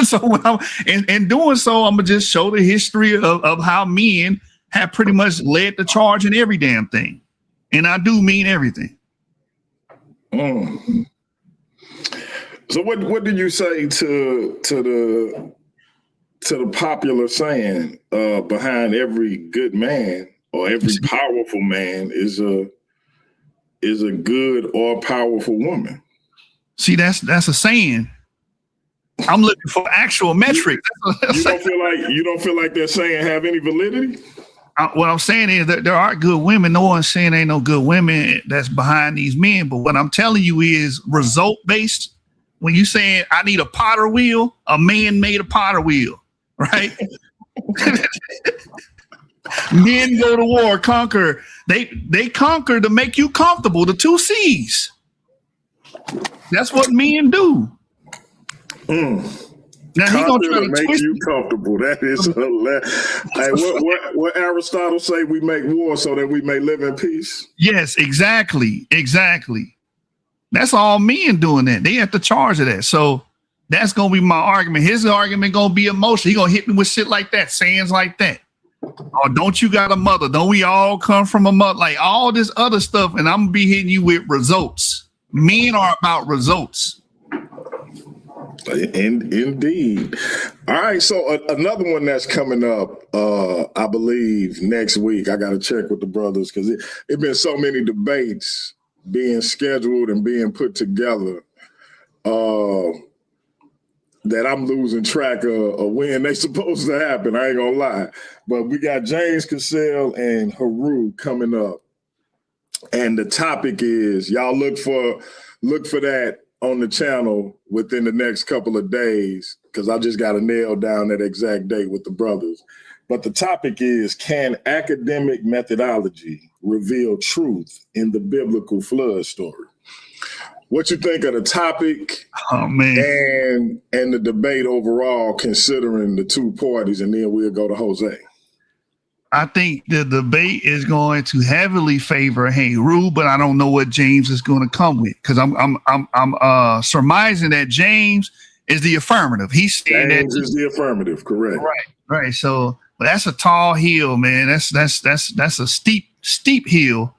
[SPEAKER 6] So when I'm in doing so, I'm gonna just show the history of how men have pretty much led the charge in every damn thing, and I do mean everything.
[SPEAKER 4] So what do you say to the popular saying behind every good man or every powerful man is a good or powerful woman?
[SPEAKER 6] See, that's a saying. I'm looking for actual metrics.
[SPEAKER 4] You don't feel like that saying have any validity?
[SPEAKER 6] What I'm saying is that there are good women. No one's saying ain't no good women that's behind these men. But what I'm telling you is result based. When you saying I need a potter wheel, a man made a potter wheel, right? Men go to war, conquer. They conquer to make you comfortable. The 2 C's. That's what men do. Now he gonna try to
[SPEAKER 4] make
[SPEAKER 6] twist
[SPEAKER 4] you comfortable. That is hilarious. Hey, what Aristotle say? We make war so that we may live in peace.
[SPEAKER 6] Yes, exactly. That's all men doing that. They have to charge of that. So that's gonna be my argument. His argument gonna be emotional. He gonna hit me with shit like that, sayings like that. Oh, don't you got a mother? Don't we all come from a mother? Like all this other stuff, and I'm gonna be hitting you with results. Men are about results.
[SPEAKER 4] Indeed. All right. So another one that's coming up, I believe next week. I got to check with the brothers because it been so many debates being scheduled and being put together that I'm losing track of when they supposed to happen. I ain't gonna lie. But we got James Cassell and Haru coming up, and the topic is y'all look for that on the channel within the next couple of days, because I just got to nail down that exact date with the brothers. But the topic is, can academic methodology reveal truth in the biblical flood story? What you think of the topic and the debate overall, considering the 2 parties, and then we'll go to Jose.
[SPEAKER 6] I think the debate is going to heavily favor Haru, but I don't know what James is going to come with, because I'm surmising that James is the affirmative. He's saying
[SPEAKER 4] James is the affirmative, correct?
[SPEAKER 6] Right. So, but that's a tall hill, man. That's a steep hill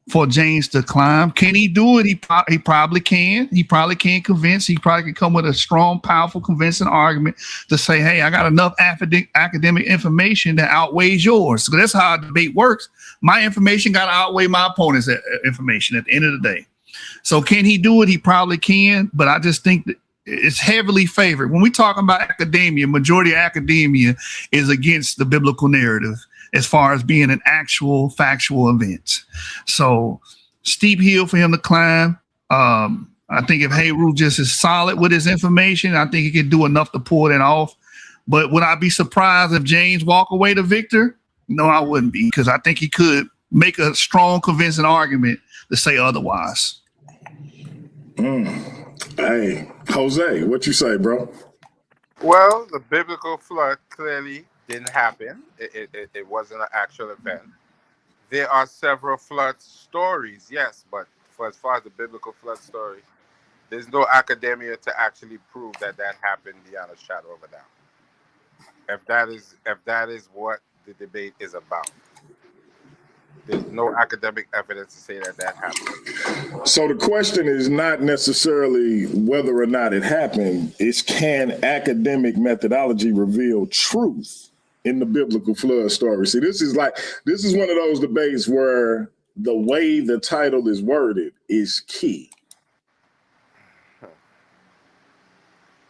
[SPEAKER 6] for James to climb. Can he do it? He probably can. He probably can convince. He probably can come with a strong, powerful, convincing argument to say, hey, I got enough academic information that outweighs yours. So that's how a debate works. My information got to outweigh my opponent's information at the end of the day. So can he do it? He probably can, but I just think that it's heavily favored. When we talk about academia, majority of academia is against the biblical narrative as far as being an actual factual event. So steep hill for him to climb. I think if Haru just is solid with his information, I think he can do enough to pull that off. But would I be surprised if James walk away the victor? No, I wouldn't be, because I think he could make a strong, convincing argument to say otherwise.
[SPEAKER 4] Hey, Jose, what you say, bro?
[SPEAKER 7] Well, the biblical flood clearly didn't happen. It wasn't an actual event. There are several flood stories, yes, but for as far as the biblical flood story, there's no academia to actually prove that happened beyond a shadow of a doubt. If that is what the debate is about, there's no academic evidence to say that happened.
[SPEAKER 4] So the question is not necessarily whether or not it happened. It's, can academic methodology reveal truth in the biblical flood story? See, this is one of those debates where the way the title is worded is key.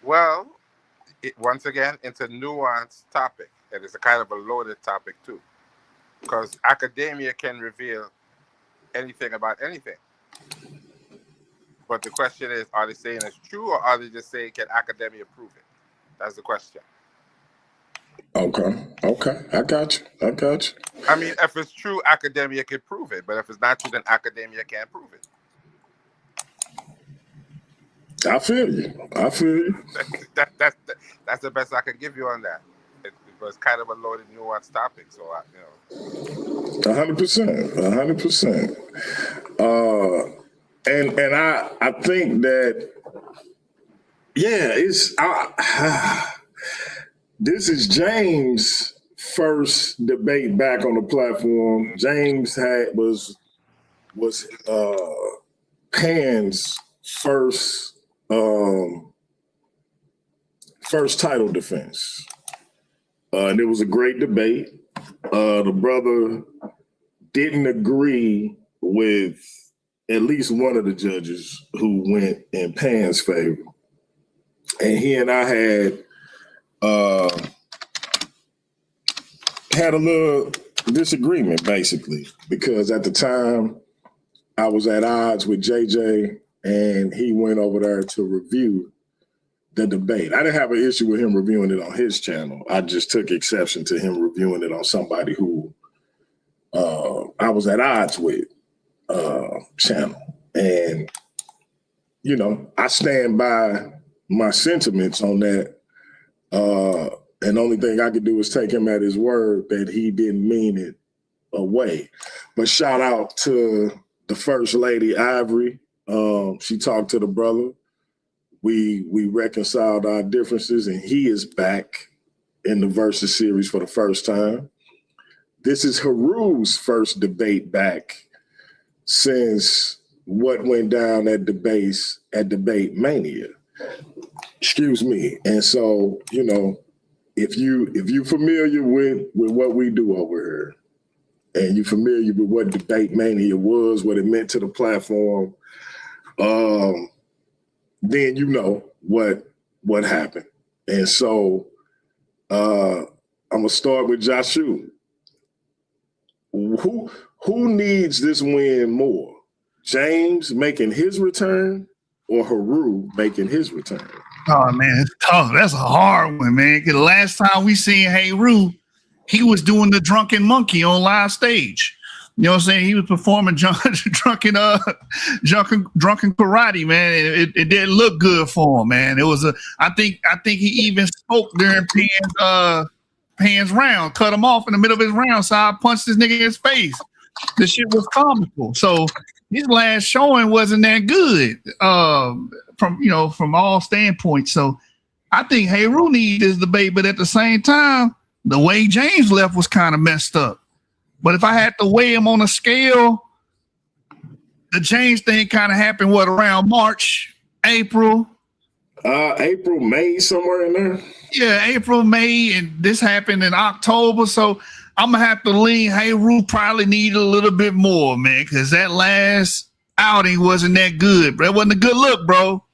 [SPEAKER 7] Well, once again, it's a nuanced topic, and it's a kind of a loaded topic too, because academia can reveal anything about anything. But the question is, are they saying it's true, or are they just saying, can academia prove it? That's the question.
[SPEAKER 4] Okay. I got you.
[SPEAKER 7] I mean, if it's true, academia can prove it. But if it's not true, then academia can't prove it.
[SPEAKER 4] I feel you.
[SPEAKER 7] That's the best I can give you on that. It was kind of a loaded, nuanced topic. So,
[SPEAKER 4] 100%. And I think that, yeah, this is James' first debate back on the platform. James was Pan's first title defense. And it was a great debate. The brother didn't agree with at least one of the judges who went in Pan's favor. And he and I had a little disagreement, basically, because at the time I was at odds with JJ and he went over there to review the debate. I didn't have an issue with him reviewing it on his channel. I just took exception to him reviewing it on somebody who I was at odds with channel. And, you know, I stand by my sentiments on that. And the only thing I could do is take him at his word that he didn't mean it away. But shout out to the First Lady, Ivory. She talked to the brother. We reconciled our differences, and he is back in the Versus series for the first time. This is Haru's first debate back since what went down at Debate Mania. Excuse me. And so, you know, if you familiar with what we do over here, and you're familiar with what Debate Mania was, what it meant to the platform, then you know what happened. And so I'm gonna start with Joshua. Who needs this win more? James making his return or Haru making his return?
[SPEAKER 6] Oh man, it's tough. That's a hard one, man. Because the last time we seen Haru, he was doing the drunken monkey on live stage. You know what I'm saying? He was performing drunken karate, man. It didn't look good for him, man. It was I think he even spoke during Pan's round, cut him off in the middle of his round, so I punched this nigga in his face. The shit was comical. So his last showing wasn't that good from all standpoints. So I think Haru needs this debate, but at the same time, the way James left was kind of messed up. But if I had to weigh him on a scale, the James thing kind of happened, around March, April?
[SPEAKER 4] April, May, somewhere in there.
[SPEAKER 6] Yeah, April, May, and this happened in October. So I'm going to have to lean Haru probably needed a little bit more, man, because that last outing wasn't that good. But it wasn't a good look, bro.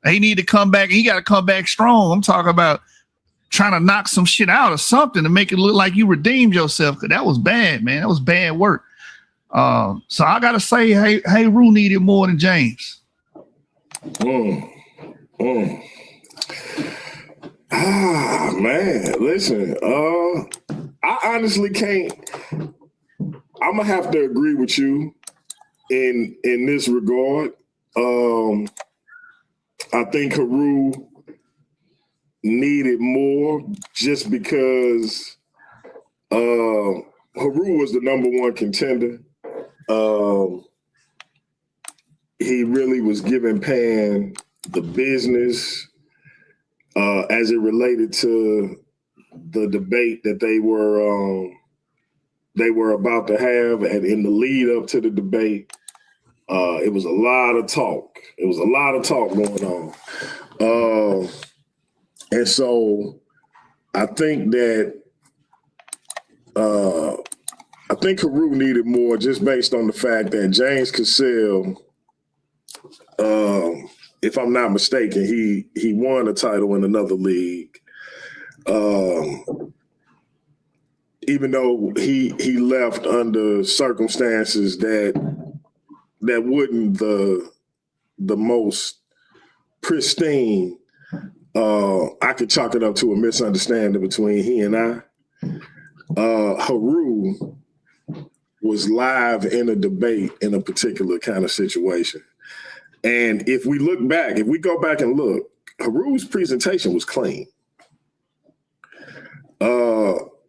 [SPEAKER 6] He need to come back. He got to come back strong. I'm talking about trying to knock some shit out or something to make it look like you redeemed yourself, because that was bad, man. That was bad work. So I got to say, Haru needed more than James.
[SPEAKER 4] Ah, man, listen, I honestly can't. I'm gonna have to agree with you in this regard. I think Haru needed more just because Haru was the number one contender. He really was giving Pan the business as it related to the debate that they were about to have, and in the lead up to the debate, it was a lot of talk. It was a lot of talk going on. And so I think that Haru needed more just based on the fact that James Cassell, if I'm not mistaken, he won a title in another league. Even though he left under circumstances that wouldn't the most pristine, I could chalk it up to a misunderstanding between he and I. Haru was live in a debate in a particular kind of situation. And if we go back and look, Haru's presentation was clean.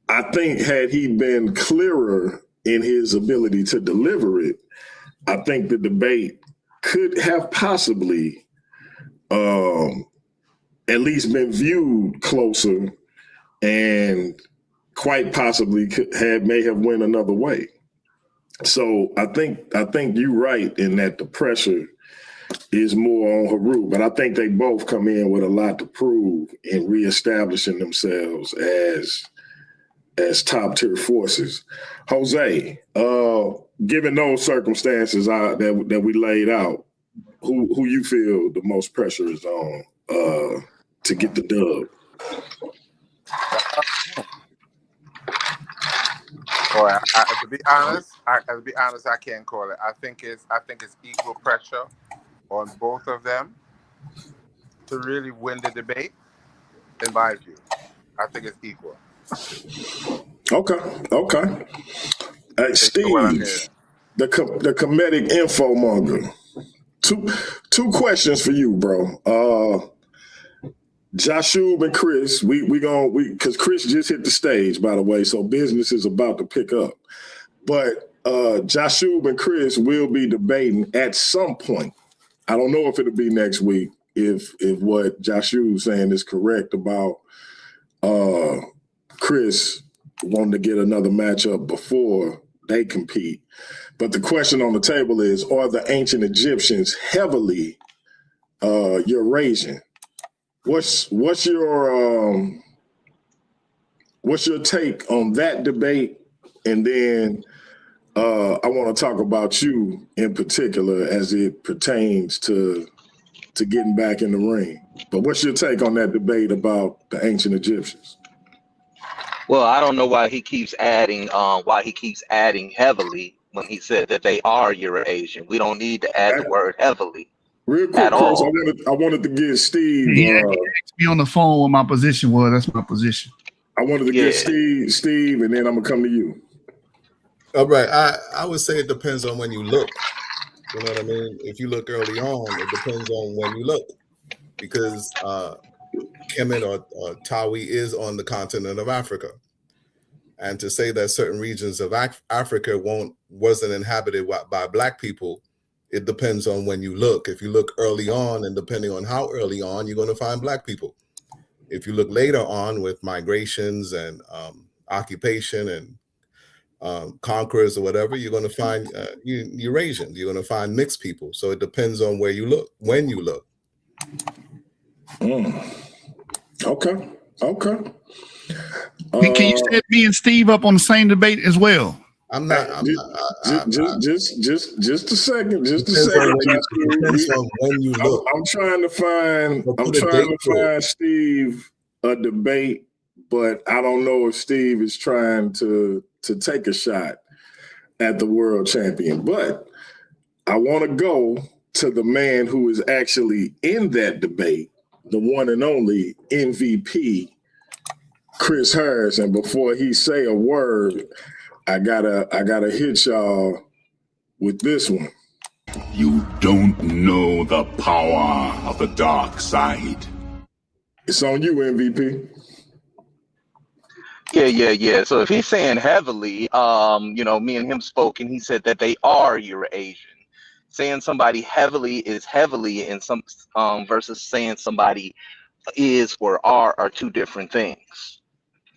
[SPEAKER 4] I think had he been clearer in his ability to deliver it, I think the debate could have possibly at least been viewed closer and quite possibly may have went another way. So I think you're right in that the pressure is more on Haru, but I think they both come in with a lot to prove in reestablishing themselves as top tier forces. Jose, given those circumstances that we laid out, who you feel the most pressure is on to get the dub?
[SPEAKER 7] Boy, to be honest, I can't call it. I think it's equal pressure on both of them to really win the debate. In my view, I think it's equal.
[SPEAKER 4] Okay. Hey, Steve, the comedic info monger. Two questions for you, bro. Jashub and Chris, because Chris just hit the stage, by the way, so business is about to pick up. But Jashub and Chris will be debating at some point. I don't know if it'll be next week, if what Jashub's saying is correct about Chris wanting to get another matchup before they compete. But the question on the table is, are the ancient Egyptians heavily Eurasian? What's your take on that debate? And then I want to talk about you in particular as it pertains to getting back in the ring. But what's your take on that debate about the ancient Egyptians?
[SPEAKER 9] Well, I don't know why he keeps adding heavily when he said that they are Eurasian. We don't need to add the word heavily.
[SPEAKER 4] Real quick, Chris, I wanted to get Steve.
[SPEAKER 6] He asked me on the phone what my position was. That's my position.
[SPEAKER 4] I wanted to get Steve, and then I'm gonna come to you.
[SPEAKER 10] All right. I would say it depends on when you look. You know what I mean? If you look early on, it depends on when you look. Because Kemet or Tawi is on the continent of Africa. And to say that certain regions of Africa wasn't inhabited by Black people, it depends on when you look. If you look early on, and depending on how early on, you're going to find Black people. If you look later on with migrations and occupation and conquerors or whatever, you're going to find Eurasians. You're going to find mixed people. So it depends on where you look, when you look.
[SPEAKER 4] Okay.
[SPEAKER 6] Can you set me and Steve up on the same debate as well?
[SPEAKER 10] I'm not.
[SPEAKER 4] Just a second.
[SPEAKER 10] Depends on when you look.
[SPEAKER 4] I'm trying to find Steve a debate, but I don't know if Steve is trying to take a shot at the world champion. But I want to go to the man who is actually in that debate, the one and only MVP, Chris Harris. And before he say a word, I gotta hit y'all with this one.
[SPEAKER 5] You don't know the power of the dark side.
[SPEAKER 4] It's on you, MVP.
[SPEAKER 9] Yeah. So if he's saying heavily, me and him spoke, and he said that they are Eurasian. Saying somebody heavily is heavily in some versus saying somebody is or are two different things.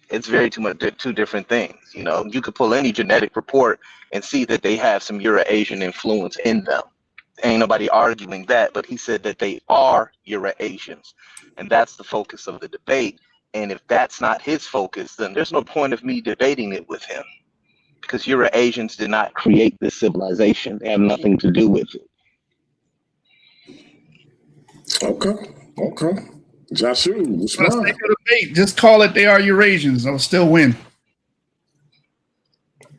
[SPEAKER 9] It's two different things. You know, you could pull any genetic report and see that they have some Eurasian influence in them. Ain't nobody arguing that, but he said that they are Eurasians, and that's the focus of the debate. And if that's not his focus, then there's no point of me debating it with him, because Eurasians did not create this civilization. They have nothing to do with it.
[SPEAKER 4] Okay. Joshua,
[SPEAKER 6] For the sake of debate, just call it they are Eurasians. I'll still win.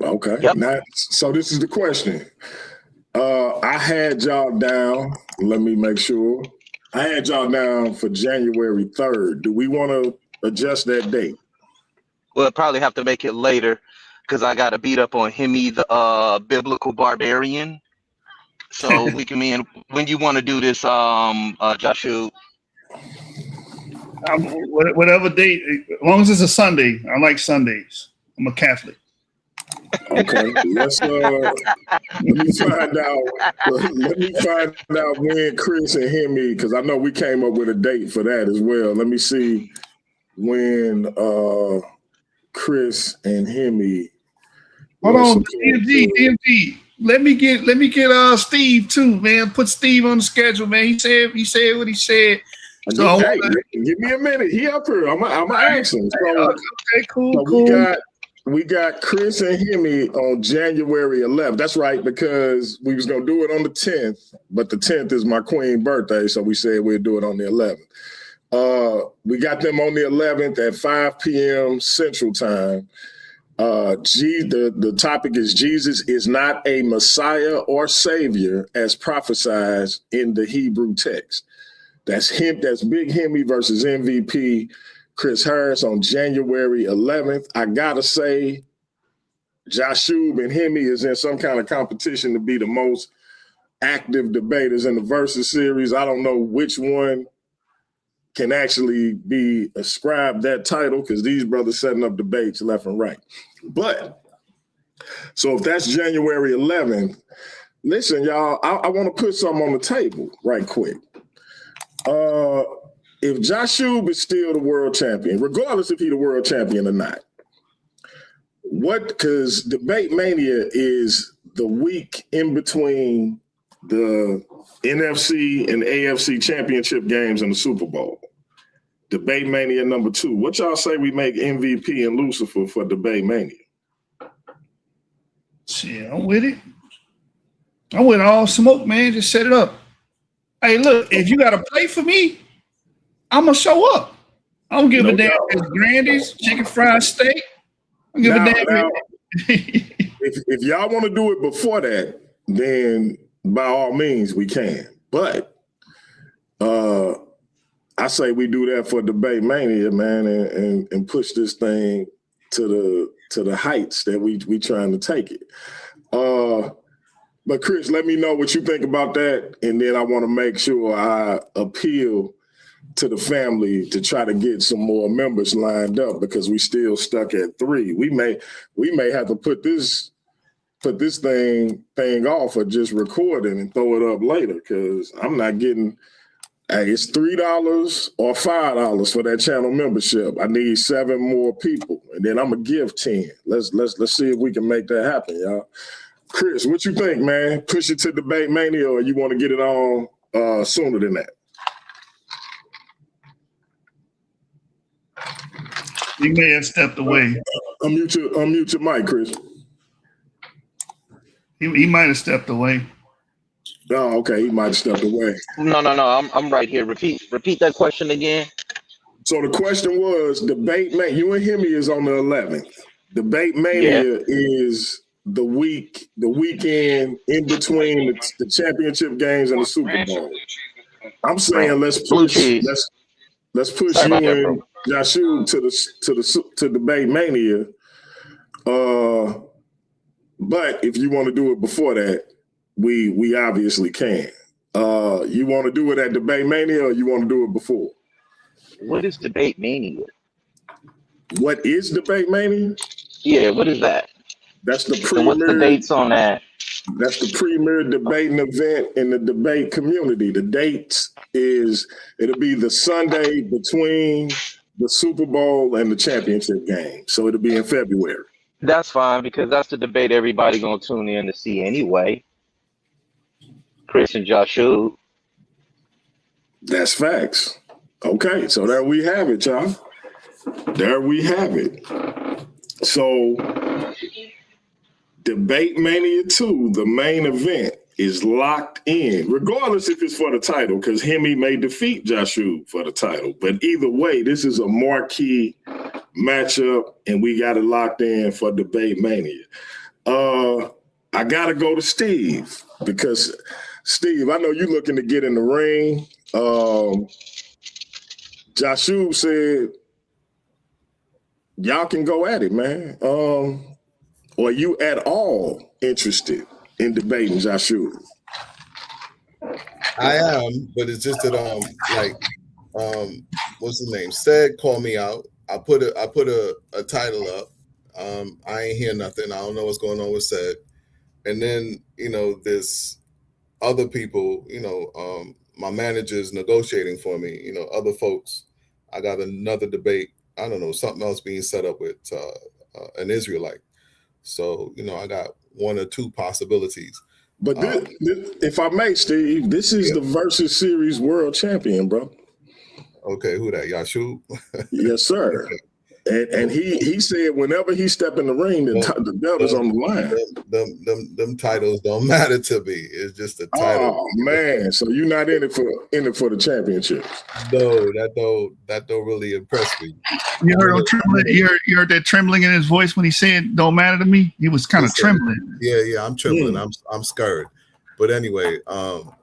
[SPEAKER 4] Okay.
[SPEAKER 9] Yep.
[SPEAKER 4] Now, so this is the question. I had y'all down. Let me make sure. I had y'all down for January 3rd. Do we want to adjust that date?
[SPEAKER 9] We'll probably have to make it later, because I got to beat up on Hemi, the biblical barbarian. So we can when you want to do this, Joshua.
[SPEAKER 6] Whatever date, as long as it's a Sunday. I like Sundays. I'm a Catholic.
[SPEAKER 4] Okay, let me find out. Let me find out when Chris and Hemi, because I know we came up with a date for that as well. Let me see when Chris and Hemi.
[SPEAKER 6] Hold on, DMG. Let me get Steve too, man. Put Steve on the schedule, man. He said what he said. So
[SPEAKER 4] hey, give me a minute. He up here. I'm ask him. So,
[SPEAKER 6] okay, cool.
[SPEAKER 4] We got Chris and Hemi on January 11th. That's right, because we was gonna do it on the 10th, but the 10th is my queen's birthday, so we said we'd do it on the 11th. We got them on the 11th at 5 p.m. Central Time. The topic is Jesus is not a Messiah or Savior as prophesied in the Hebrew text. That's Big Hemi versus MVP Chris Harris on January 11th. I gotta say, Jashub and Hemi is in some kind of competition to be the most active debaters in the Versus series. I don't know which one can actually be ascribed that title because these brothers setting up debates left and right. But so if that's January 11th, listen, y'all, I want to put something on the table right quick. If Jashub is still the world champion, regardless if he's the world champion or not, because Debate Mania is the week in between the NFC and AFC championship games and the Super Bowl. Debate Mania number 2. What y'all say we make MVP and Lucifer for Debate Mania?
[SPEAKER 6] Shit, I'm with it. I'm with all smoke, man. Just set it up. Hey, look, if you got to play for me, I'm going to show up. I don't give a damn if it's Grandy's, chicken fried steak. I don't give a damn.
[SPEAKER 4] If y'all want to do it before that, then by all means we can. But I say we do that for Debate Mania, man, and push this thing to the heights that we trying to take it. But Chris, let me know what you think about that, and then I want to make sure I appeal to the family to try to get some more members lined up because we still stuck at 3. We may have to put this thing off or just record it and throw it up later because I'm not getting. Hey, it's $3 or $5 for that channel membership. I need 7 more people, and then I'm gonna give 10. Let's see if we can make that happen, y'all. Chris, what you think, man? Push it to Debate Mania, or you want to get it on sooner than that?
[SPEAKER 6] He may have stepped away.
[SPEAKER 4] Unmute your mic, Chris.
[SPEAKER 6] He might have stepped away.
[SPEAKER 4] Oh, okay. He might have stepped away.
[SPEAKER 9] No. I'm right here. Repeat that question again.
[SPEAKER 4] So the question was, Debate Mania. You and Hemi is on the 11th. Debate Mania is the weekend in between the championship games and the Super Bowl. I'm saying let's push you and Jashub to Debate Mania. But if you want to do it before that, we obviously can. You want to do it at Debate Mania, or you want to do it before?
[SPEAKER 9] What is Debate Mania?
[SPEAKER 4] What is Debate Mania?
[SPEAKER 9] Yeah, what is that?
[SPEAKER 4] That's the premier.
[SPEAKER 9] And what's the dates on that?
[SPEAKER 4] That's the premier debating event in the debate community. The dates it'll be the Sunday between the Super Bowl and the championship game. So it'll be in February.
[SPEAKER 9] That's fine because that's the debate everybody gonna tune in to see anyway. Chris and Jashub.
[SPEAKER 4] That's facts. Okay, so there we have it, y'all. There we have it. So Debate Mania 2, the main event, is locked in, regardless if it's for the title, because Hemi may defeat Jashub for the title. But either way, this is a marquee matchup, and we got it locked in for Debate Mania. I got to go to Steve, because, Steve, I know you're looking to get in the ring. Jashub said, y'all can go at it, man. Or are you at all interested in debating Jashub?
[SPEAKER 10] I am, but it's just that what's his name? Said call me out. I put a title up. I ain't hear nothing. I don't know what's going on with said. And then, there's other people, my manager's negotiating for me, other folks. I got another debate. I don't know, something else being set up with an Israelite. So, I got one or two possibilities.
[SPEAKER 4] But if I may, Steve, this is the Versus Series world champion, bro.
[SPEAKER 10] Okay, who that? Yashub?
[SPEAKER 4] Yes, sir. And he said whenever he step in the ring, the belt is on the line.
[SPEAKER 10] Them titles don't matter to me. It's just a title.
[SPEAKER 4] Oh man, so you're not in it for the championship?
[SPEAKER 10] No, that don't really impress me.
[SPEAKER 6] You heard him trembling. You heard that trembling in his voice when he said "Don't matter to me." He was kind of trembling.
[SPEAKER 10] Yeah, I'm trembling. I'm scared. But anyway, come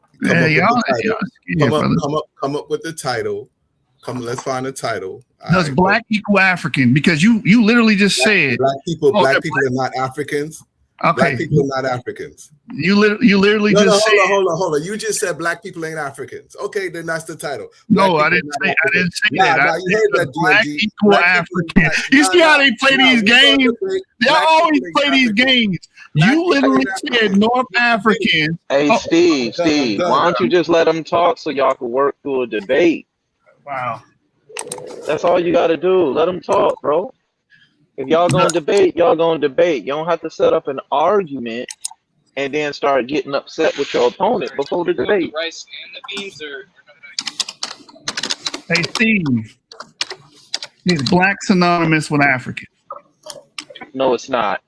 [SPEAKER 10] up with the title. Let's find a title.
[SPEAKER 6] Does black equal African? Because you literally just said
[SPEAKER 10] black people are not Africans.
[SPEAKER 6] Okay.
[SPEAKER 10] Black people are not Africans.
[SPEAKER 6] You literally said.
[SPEAKER 10] Hold on. You just said black people ain't Africans. Okay, then that's the title.
[SPEAKER 6] I didn't say that. I said black equal African. You see how they play these games? They always play these games. You literally said North African.
[SPEAKER 9] Hey, Steve, why don't you just let them talk so y'all can work through a debate?
[SPEAKER 6] Wow.
[SPEAKER 9] That's all you got to do. Let them talk, bro. If y'all gonna debate, y'all gonna debate. You don't have to set up an argument and then start getting upset with your opponent before the debate.
[SPEAKER 11] Rice and the beans are.
[SPEAKER 6] Hey, Steve, is black synonymous with African?
[SPEAKER 9] No, it's not.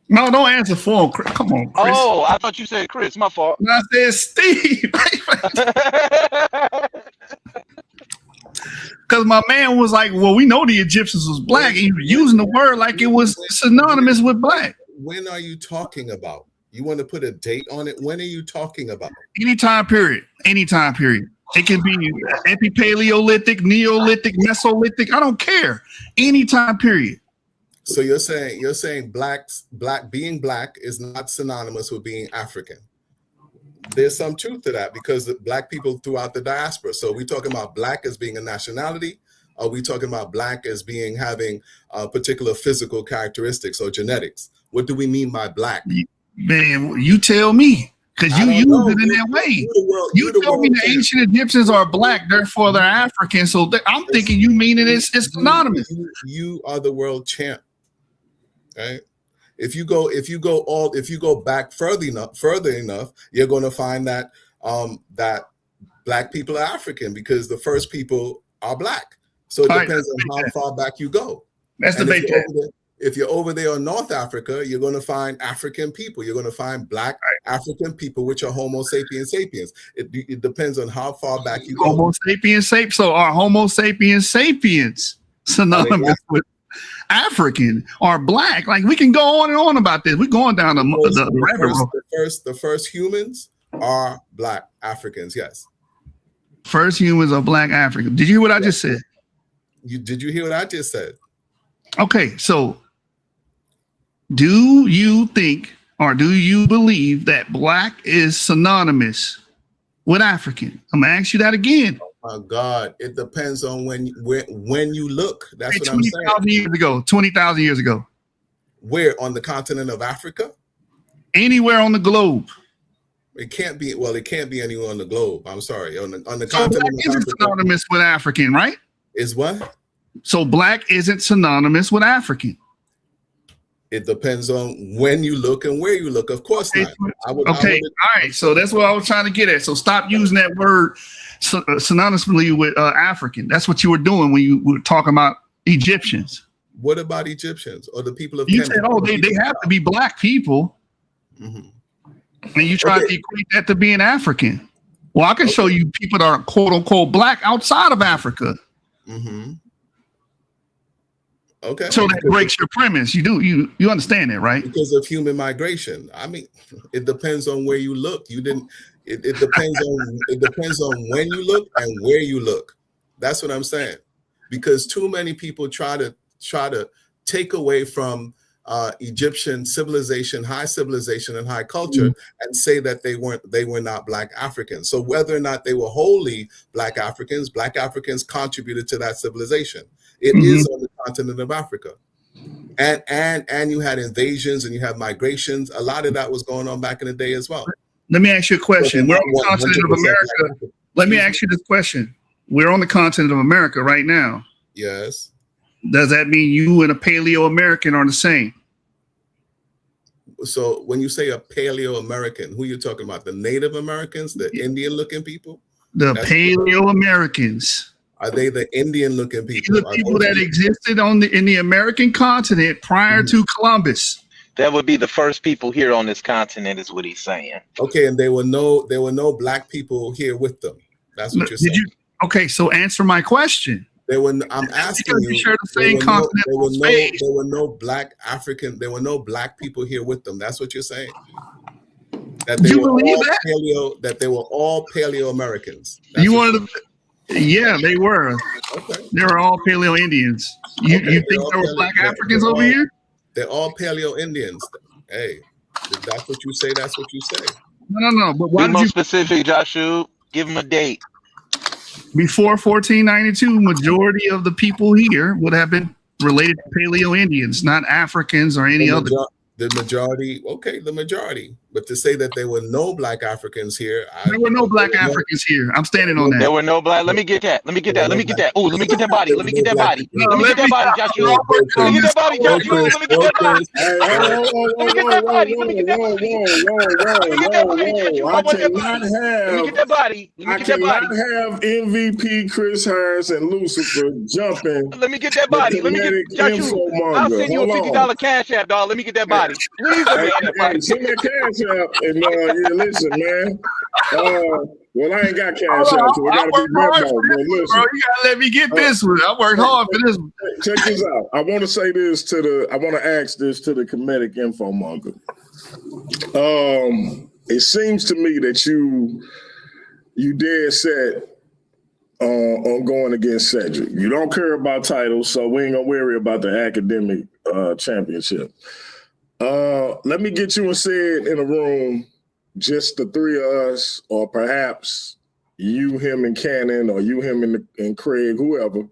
[SPEAKER 6] No, don't answer for him. Come on, Chris.
[SPEAKER 9] Oh, I thought you said Chris. My fault.
[SPEAKER 6] No, I said Steve. Because my man was like, well, we know the Egyptians was black. And he was using the word like it was synonymous with black.
[SPEAKER 10] When are you talking about? You want to put a date on it? When are you talking about?
[SPEAKER 6] Any time period. It can be Epipaleolithic, Neolithic, Mesolithic. I don't care. Any time period.
[SPEAKER 10] So you're saying being black is not synonymous with being African. There's some truth to that because black people throughout the diaspora. So we talking about black as being a nationality? Are we talking about black as having particular physical characteristics or genetics? What do we mean by black?
[SPEAKER 6] Man, you tell me, because you use it in that way. You told me the ancient Egyptians are black, therefore they're African. So I'm thinking you mean it's synonymous.
[SPEAKER 10] You are the world champ, right? If you go back further enough, you're going to find that that black people are African because the first people are black. So it depends on how far back you go.
[SPEAKER 6] That's the debate.
[SPEAKER 10] If you're over there in North Africa, you're going to find African people. You're going to find black African people, which are Homo sapiens sapiens. It depends on how far back you go.
[SPEAKER 6] Homo sapiens sapiens. So are Homo sapiens sapiens synonymous with African or black? Like we can go on and on about this. We're going down the rabbit hole.
[SPEAKER 10] The first humans are black Africans. Yes.
[SPEAKER 6] First humans are black Africans. Did you hear what I just said?
[SPEAKER 10] Did you hear what I just said?
[SPEAKER 6] Okay, so do you think or do you believe that black is synonymous with African? I'm gonna ask you that again.
[SPEAKER 10] Oh my God, it depends on when you look. That's what I'm saying.
[SPEAKER 6] 20,000 years ago.
[SPEAKER 10] Where on the continent of Africa?
[SPEAKER 6] Anywhere on the globe.
[SPEAKER 10] It can't be. Well, it can't be anywhere on the globe. I'm sorry. On the
[SPEAKER 6] So
[SPEAKER 10] continent
[SPEAKER 6] black
[SPEAKER 10] of
[SPEAKER 6] isn't
[SPEAKER 10] Africa
[SPEAKER 6] synonymous with African, right?
[SPEAKER 10] is what?
[SPEAKER 6] So black isn't synonymous with African.
[SPEAKER 10] It depends on when you look and where you look. Of course not.
[SPEAKER 6] All right. So that's what I was trying to get at. So stop using that word synonymously with African. That's what you were doing when you were talking about Egyptians.
[SPEAKER 10] What about Egyptians or the people of
[SPEAKER 6] You
[SPEAKER 10] Kemet?
[SPEAKER 6] said, oh, they have to be black people.
[SPEAKER 10] Mhm.
[SPEAKER 6] And you tried to equate that to being African. Well, I can show you people that are quote unquote black outside of Africa.
[SPEAKER 10] Mm-hmm. Okay.
[SPEAKER 6] So that breaks your premise. You understand that, right?
[SPEAKER 10] Because of human migration. I mean, it depends on where you look. It depends on when you look and where you look. That's what I'm saying. Because too many people try to take away from Egyptian civilization, high civilization and high culture, and say that they were not black Africans. So whether or not they were wholly black Africans contributed to that civilization. It is on the continent of Africa. And you had invasions and you have migrations. A lot of that was going on back in the day as well.
[SPEAKER 6] Let me ask you a question.
[SPEAKER 10] So
[SPEAKER 6] We're on the continent of
[SPEAKER 10] 100%
[SPEAKER 6] America. Let me ask you this question. We're on the continent of America right now.
[SPEAKER 10] Yes.
[SPEAKER 6] Does that mean you and a Paleo American are the same?
[SPEAKER 10] So when you say a Paleo American, who you talking about? The Native Americans, the Indian looking people?
[SPEAKER 6] The Paleo Americans.
[SPEAKER 10] Are they the Indian looking people?
[SPEAKER 6] These are people that existed in the American continent prior to Columbus.
[SPEAKER 9] That would be the first people here on this continent, is what he's saying.
[SPEAKER 10] Okay, and there were no black people here with them. That's what you're saying.
[SPEAKER 6] Okay, so answer my question.
[SPEAKER 10] I'm asking you.
[SPEAKER 6] Share the same continental space.
[SPEAKER 10] There were no black African. There were no black people here with them. That's what you're saying. That they
[SPEAKER 6] You
[SPEAKER 10] were
[SPEAKER 6] believe
[SPEAKER 10] all
[SPEAKER 6] that?
[SPEAKER 10] Paleo. That they were all Paleo Americans.
[SPEAKER 6] You wanted to? Yeah, they were.
[SPEAKER 10] Okay.
[SPEAKER 6] They were all Paleo Indians. You think there were black Africans over here?
[SPEAKER 10] They're all Paleo Indians. Hey, if that's what you say, that's what you say.
[SPEAKER 6] No. But why
[SPEAKER 9] Be more specific, Joshua. Give him a date.
[SPEAKER 6] Before 1492, majority of the people here would have been related to Paleo Indians, not Africans or any other.
[SPEAKER 10] The majority. But to say that there were no black Africans here.
[SPEAKER 6] There were no black Africans here. I'm standing on that.
[SPEAKER 9] There were no black. Let me get that. Oh, let me get that body. Let me get that body. Let me get that body, Joshua. Let me get that body, Joshua. Let me get that body. Let me get that body. Let me get that body. Let me get that body, Joshua. I want that body. Let me get that body. Let me get that body.
[SPEAKER 4] I cannot have MVP Chris Harris and Lucifer jumping.
[SPEAKER 9] Let me get that body. Let me get Joshua. I'll send you a $50 cash app, dog. Let me get that body. Please let me get that body.
[SPEAKER 4] Send that cash app and yeah, listen, man. Well, I ain't got cash app, so I gotta be Venmo. But listen,
[SPEAKER 6] bro, you gotta let me get this one. I worked hard for this.
[SPEAKER 4] Check this out. I want to say this I want to ask this to the comedic infomonger. It seems to me that you dead set on going against Cedric. You don't care about titles, so we ain't gonna worry about the academic championship. Let me get you and Sid in a room, just the three of us, or perhaps you, him, and Cannon, or you, him, and Craig, whoever,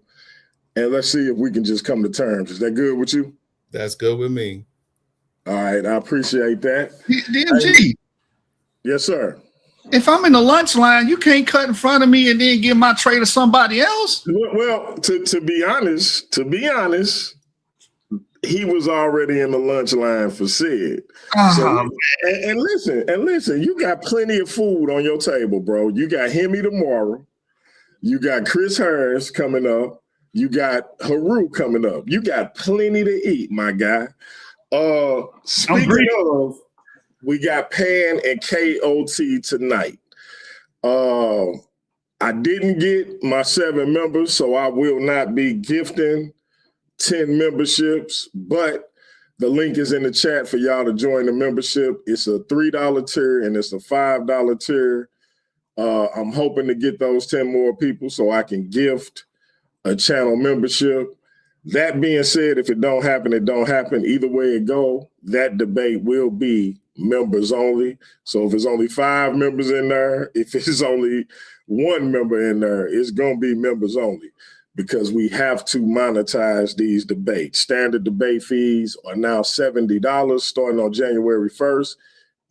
[SPEAKER 4] and let's see if we can just come to terms. Is that good with you?
[SPEAKER 10] That's good with me.
[SPEAKER 4] All right, I appreciate that.
[SPEAKER 6] DMG.
[SPEAKER 4] Yes, sir.
[SPEAKER 6] If I'm in the lunch line, you can't cut in front of me and then give my tray to somebody else.
[SPEAKER 4] Well, to be honest, he was already in the lunch line for Sid. So, and listen, you got plenty of food on your table, bro. You got Hemi tomorrow. You got Chris Harris coming up. You got Haru coming up. You got plenty to eat, my guy. Speaking of, we got Pan and KOT tonight. I didn't get my 7 members, so I will not be gifting 10 memberships, but the link is in the chat for y'all to join the membership. It's a $3 tier and it's a $5 tier. I'm hoping to get those 10 more people so I can gift a channel membership. That being said, if it don't happen, it don't happen. Either way it go, that debate will be members only. So if it's only 5 members in there, if it's only 1 member in there, it's going to be members only, because we have to monetize these debates. Standard debate fees are now $70 starting on January 1st.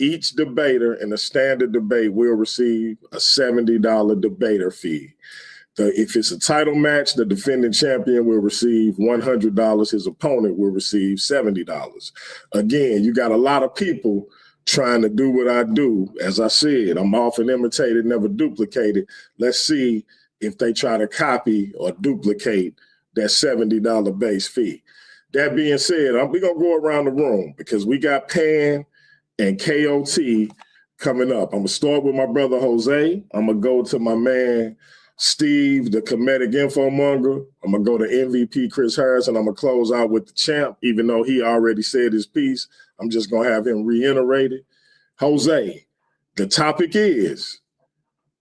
[SPEAKER 4] Each debater in a standard debate will receive a $70 debater fee. If it's a title match, the defending champion will receive $100. His opponent will receive $70. Again, you got a lot of people trying to do what I do. As I said, I'm often imitated, never duplicated. Let's see if they try to copy or duplicate that $70 base fee. That being said, we're going to go around the room because we got Pan and KOT coming up. I'm going to start with my brother Jose. I'm going to go to my man Steve, the comedic infomonger. I'm going to go to MVP Chris Harris, and I'm going to close out with the champ, even though he already said his piece. I'm just going to have him reiterate it. Jose, the topic is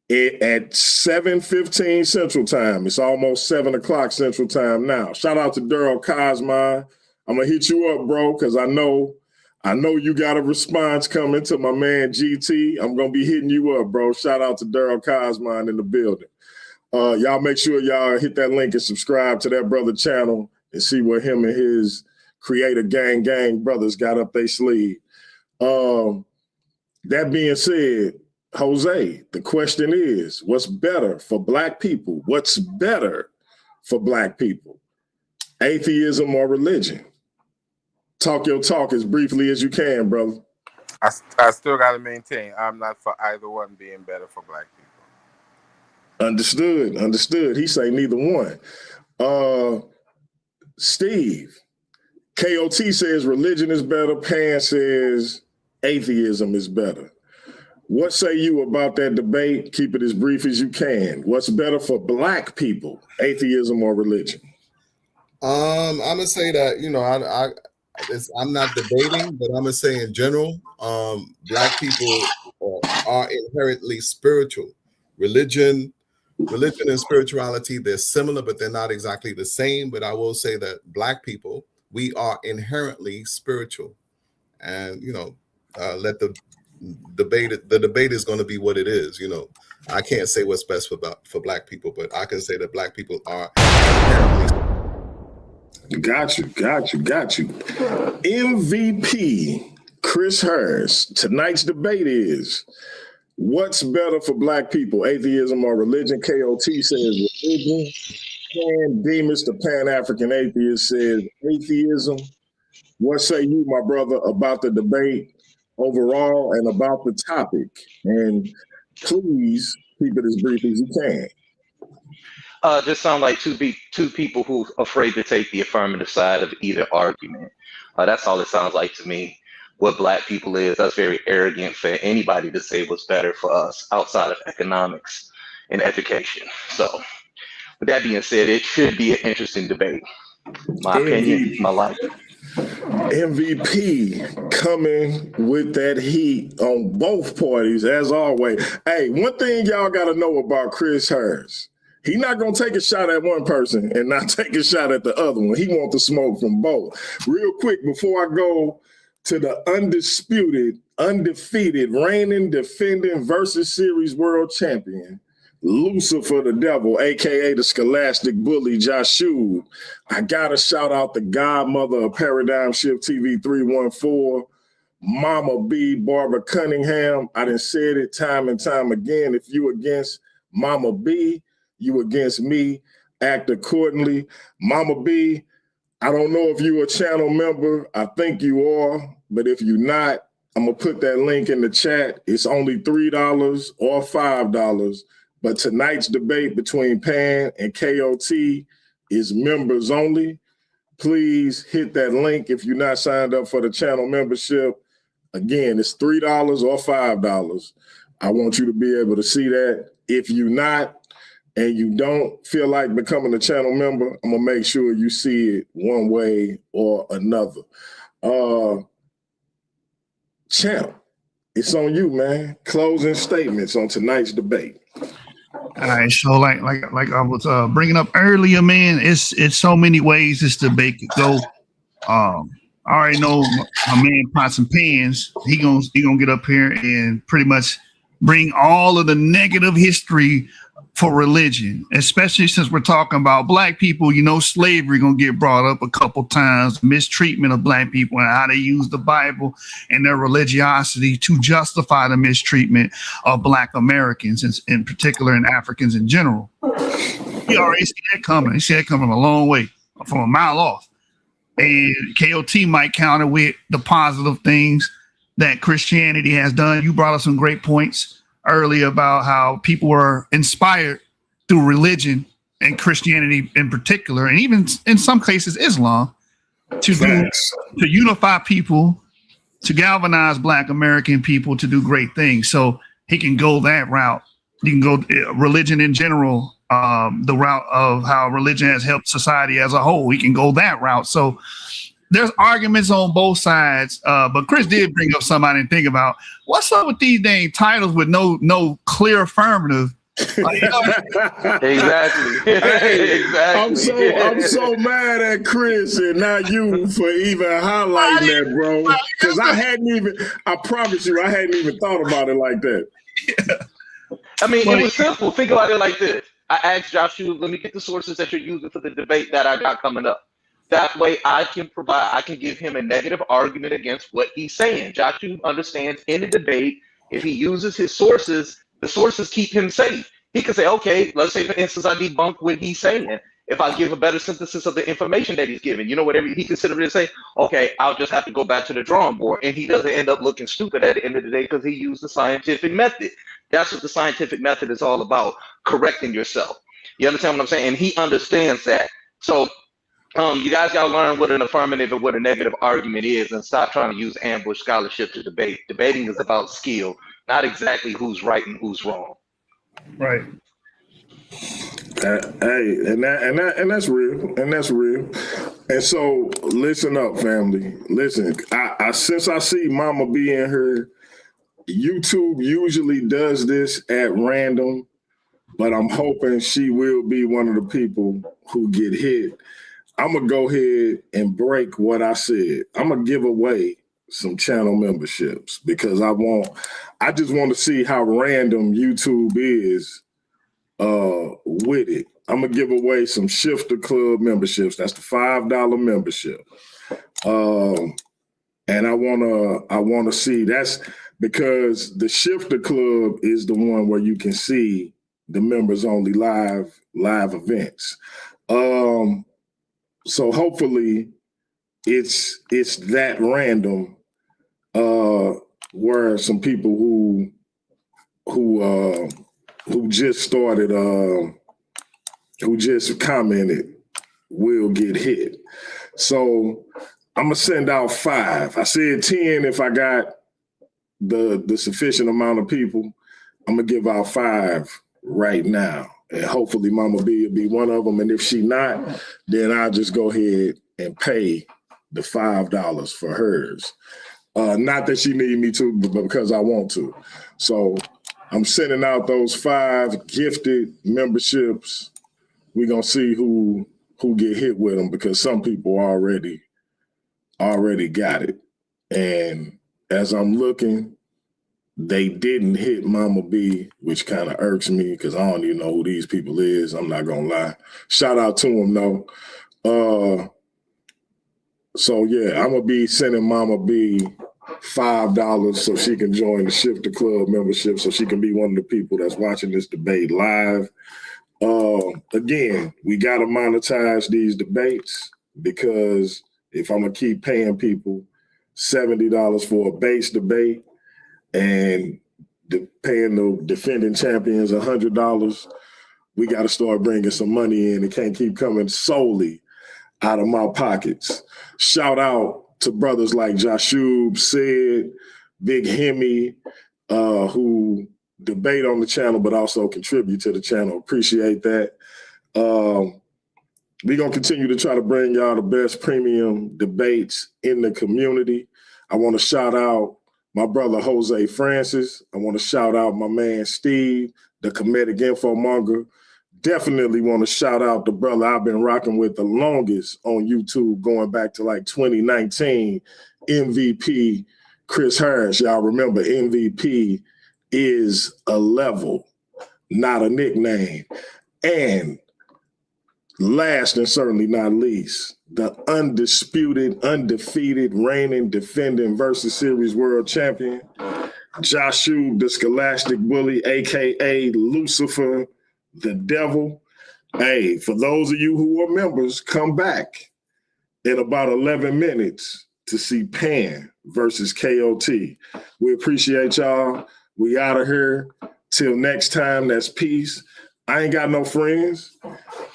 [SPEAKER 4] at 7:15 Central Time. It's almost 7 o'clock Central Time now. Shout out to Daryl Cosma. I'm going to hit you up, bro, because I know you got a response coming to my man GT. I'm going to be hitting you up, bro. Shout out to Daryl Cosma in the building. Y'all make sure y'all hit that link and subscribe to that brother channel and see what him and his Creator Gang brothers got up their sleeve. That being said, Jose, the question is, what's better for Black people? What's better for Black people? Atheism or religion? Talk your talk as briefly as you can, brother.
[SPEAKER 7] I still got to maintain I'm not for either one being better for Black people.
[SPEAKER 4] Understood. He say neither one. Steve, KOT says religion is better. Pan says atheism is better. What say you about that debate? Keep it as brief as you can. What's better for Black people, atheism or religion?
[SPEAKER 10] I'm gonna say that I'm not debating, but I'm gonna say in general, Black people are inherently spiritual. Religion and spirituality, they're similar, but they're not exactly the same. But I will say that Black people, we are inherently spiritual, and let the debate is going to be what it is. I can't say what's best for Black people, but I can say that Black people are inherently.
[SPEAKER 4] Got you. MVP Chris Harris. Tonight's debate is, what's better for Black people, atheism or religion? KOT says religion. Pan Demas, the Pan-African atheist, says atheism. What say you, my brother, about the debate overall and about the topic? And please keep it as brief as you can.
[SPEAKER 9] Just sound like two people who are afraid to take the affirmative side of either argument. That's all it sounds like to me. What Black people is, that's very arrogant for anybody to say what's better for us outside of economics and education. So with that being said, it should be an interesting debate. My opinion, my life.
[SPEAKER 4] MVP coming with that heat on both parties as always. Hey, one thing y'all got to know about Chris Harris. He's not going to take a shot at one person and not take a shot at the other one. He wants the smoke from both. Real quick, before I go to the undefeated, reigning, defending Versus Series world champion, Lucifer the Devil, a.k.a. the Scholastic Bully, Joshua, I got to shout out the godmother of Paradigm Shift TV 314, Mama B, Barbara Cunningham. I done said it time and time again. If you against Mama B, you against me, act accordingly. Mama B, I don't know if you a channel member. I think you are, but if you're not, I'm going to put that link in the chat. It's only $3 or $5. But tonight's debate between Pan and KOT is members only. Please hit that link if you're not signed up for the channel membership. Again, it's $3 or $5. I want you to be able to see that. If you're not, and you don't feel like becoming a channel member, I'm going to make sure you see it one way or another. Champ, it's on you, man. Closing statements on tonight's debate.
[SPEAKER 6] All right, so like I was bringing up earlier, man, it's so many ways this debate could go. I already know my man Pots and Pans. He gonna get up here and pretty much bring all of the negative history for religion, especially since we're talking about Black people. Slavery gonna get brought up a couple times, mistreatment of Black people and how they use the Bible and their religiosity to justify the mistreatment of Black Americans, in particular, and Africans in general. You already see that coming. You see that coming a long way, from a mile off. And KOT might counter with the positive things that Christianity has done. You brought up some great points earlier about how people were inspired through religion and Christianity in particular, and even in some cases Islam, to unify people, to galvanize Black American people to do great things. So he can go that route. You can go religion in general, the route of how religion has helped society as a whole. He can go that route. So there's arguments on both sides, but Chris did bring up something I didn't think about. What's up with these dang titles with no clear affirmative?
[SPEAKER 9] Exactly.
[SPEAKER 4] I'm so mad at Chris and not you for even highlighting that, bro. Because I promise you, I hadn't even thought about it like that.
[SPEAKER 9] I mean, it was simple. Think about it like this. I asked Joshua, let me get the sources that you're using for the debate that I got coming up. That way I can give him a negative argument against what he's saying. Joshua understands in a debate, if he uses his sources, the sources keep him safe. He can say, okay, let's say for instance, I debunk what he's saying. If I give a better synthesis of the information that he's giving, whatever he considers to say, okay, I'll just have to go back to the drawing board. And he doesn't end up looking stupid at the end of the day because he used the scientific method. That's what the scientific method is all about, correcting yourself. You understand what I'm saying? And he understands that. So you guys got to learn what an affirmative and what a negative argument is and stop trying to use ambush scholarship to debate. Debating is about skill, not exactly who's right and who's wrong.
[SPEAKER 6] Right.
[SPEAKER 4] Hey, and that's real, and that's real. And so, listen up, family. Listen, I since I see Mama B in here, YouTube usually does this at random, but I'm hoping she will be one of the people who get hit. I'm gonna go ahead and break what I said. I'm gonna give away some channel memberships because I just want to see how random YouTube is with it. I'm gonna give away some Shifter Club memberships. That's the $5 membership. And I wanna see, that's because the Shifter Club is the one where you can see the members only live events. So hopefully it's that random where some people who just started who just commented will get hit. So I'm gonna send out 5. I said 10 if I got the sufficient amount of people. I'm gonna give out 5 right now. And hopefully Mama B will be one of them. And if she not, then I'll just go ahead and pay the $5 for hers. Not that she need me to, but because I want to. So I'm sending out those 5 gifted memberships. We're gonna see who get hit with them because some people already got it. And as I'm looking, they didn't hit Mama B, which kind of irks me because I don't even know who these people is. I'm not gonna lie. Shout out to them though. So yeah, I'm gonna be sending Mama B $5 so she can join the Shifter Club membership so she can be one of the people that's watching this debate live. Again, we gotta monetize these debates because if I'm gonna keep paying people $70 for a base debate and paying the defending champions $100, we got to start bringing some money in. It can't keep coming solely out of my pockets. Shout out to brothers like Jashub, Sid, Big Hemi, who debate on the channel but also contribute to the channel. Appreciate that. We're going to continue to try to bring y'all the best premium debates in the community. I want to shout out my brother Jose Francis. I want to shout out my man Steve, the comedic infomonger. Definitely want to shout out the brother I've been rocking with the longest on YouTube, going back to like 2019, MVP Chris Harris. Y'all remember MVP is a level, not a nickname. And last and certainly not least, the undisputed, undefeated, reigning, defending Versus Series world champion, Joshua the Scholastic Bully, AKA Lucifer the Devil. Hey, for those of you who are members, come back in about 11 minutes to see Pan versus KOT. We appreciate y'all. We out of here. Till next time, that's peace. I ain't got no friends.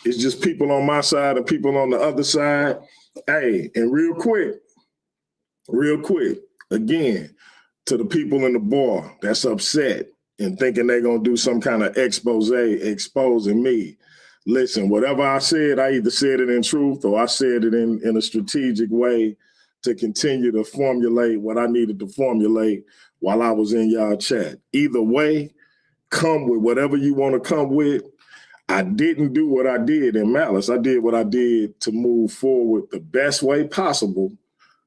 [SPEAKER 4] It's just people on my side and people on the other side. Hey, and real quick, again, to the people in the bar that's upset and thinking they're going to do some kind of expose exposing me. Listen, whatever I said, I either said it in truth or I said it in a strategic way to continue to formulate what I needed to formulate while I was in y'all chat. Either way, come with whatever you want to come with. I didn't do what I did in malice. I did what I did to move forward the best way possible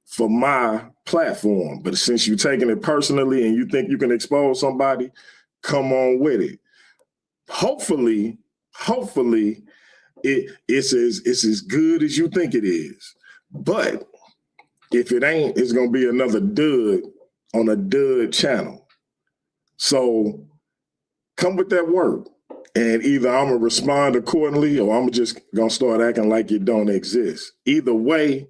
[SPEAKER 4] for my platform. But since you're taking it personally and you think you can expose somebody, come on with it. Hopefully, it's as good as you think it is. But if it ain't, it's gonna be another dud on a dud channel. So come with that work. And either I'm gonna respond accordingly or I'm just gonna start acting like it don't exist. Either way,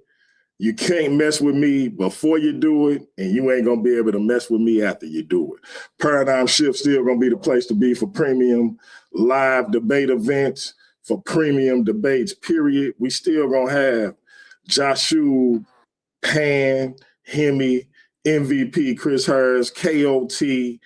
[SPEAKER 4] you can't mess with me before you do it, and you ain't gonna be able to mess with me after you do it. Paradigm Shift still gonna be the place to be for premium live debate events, for premium debates, period. We still gonna have Joshua, Pan, Hemi, MVP Chris Harris, KOT,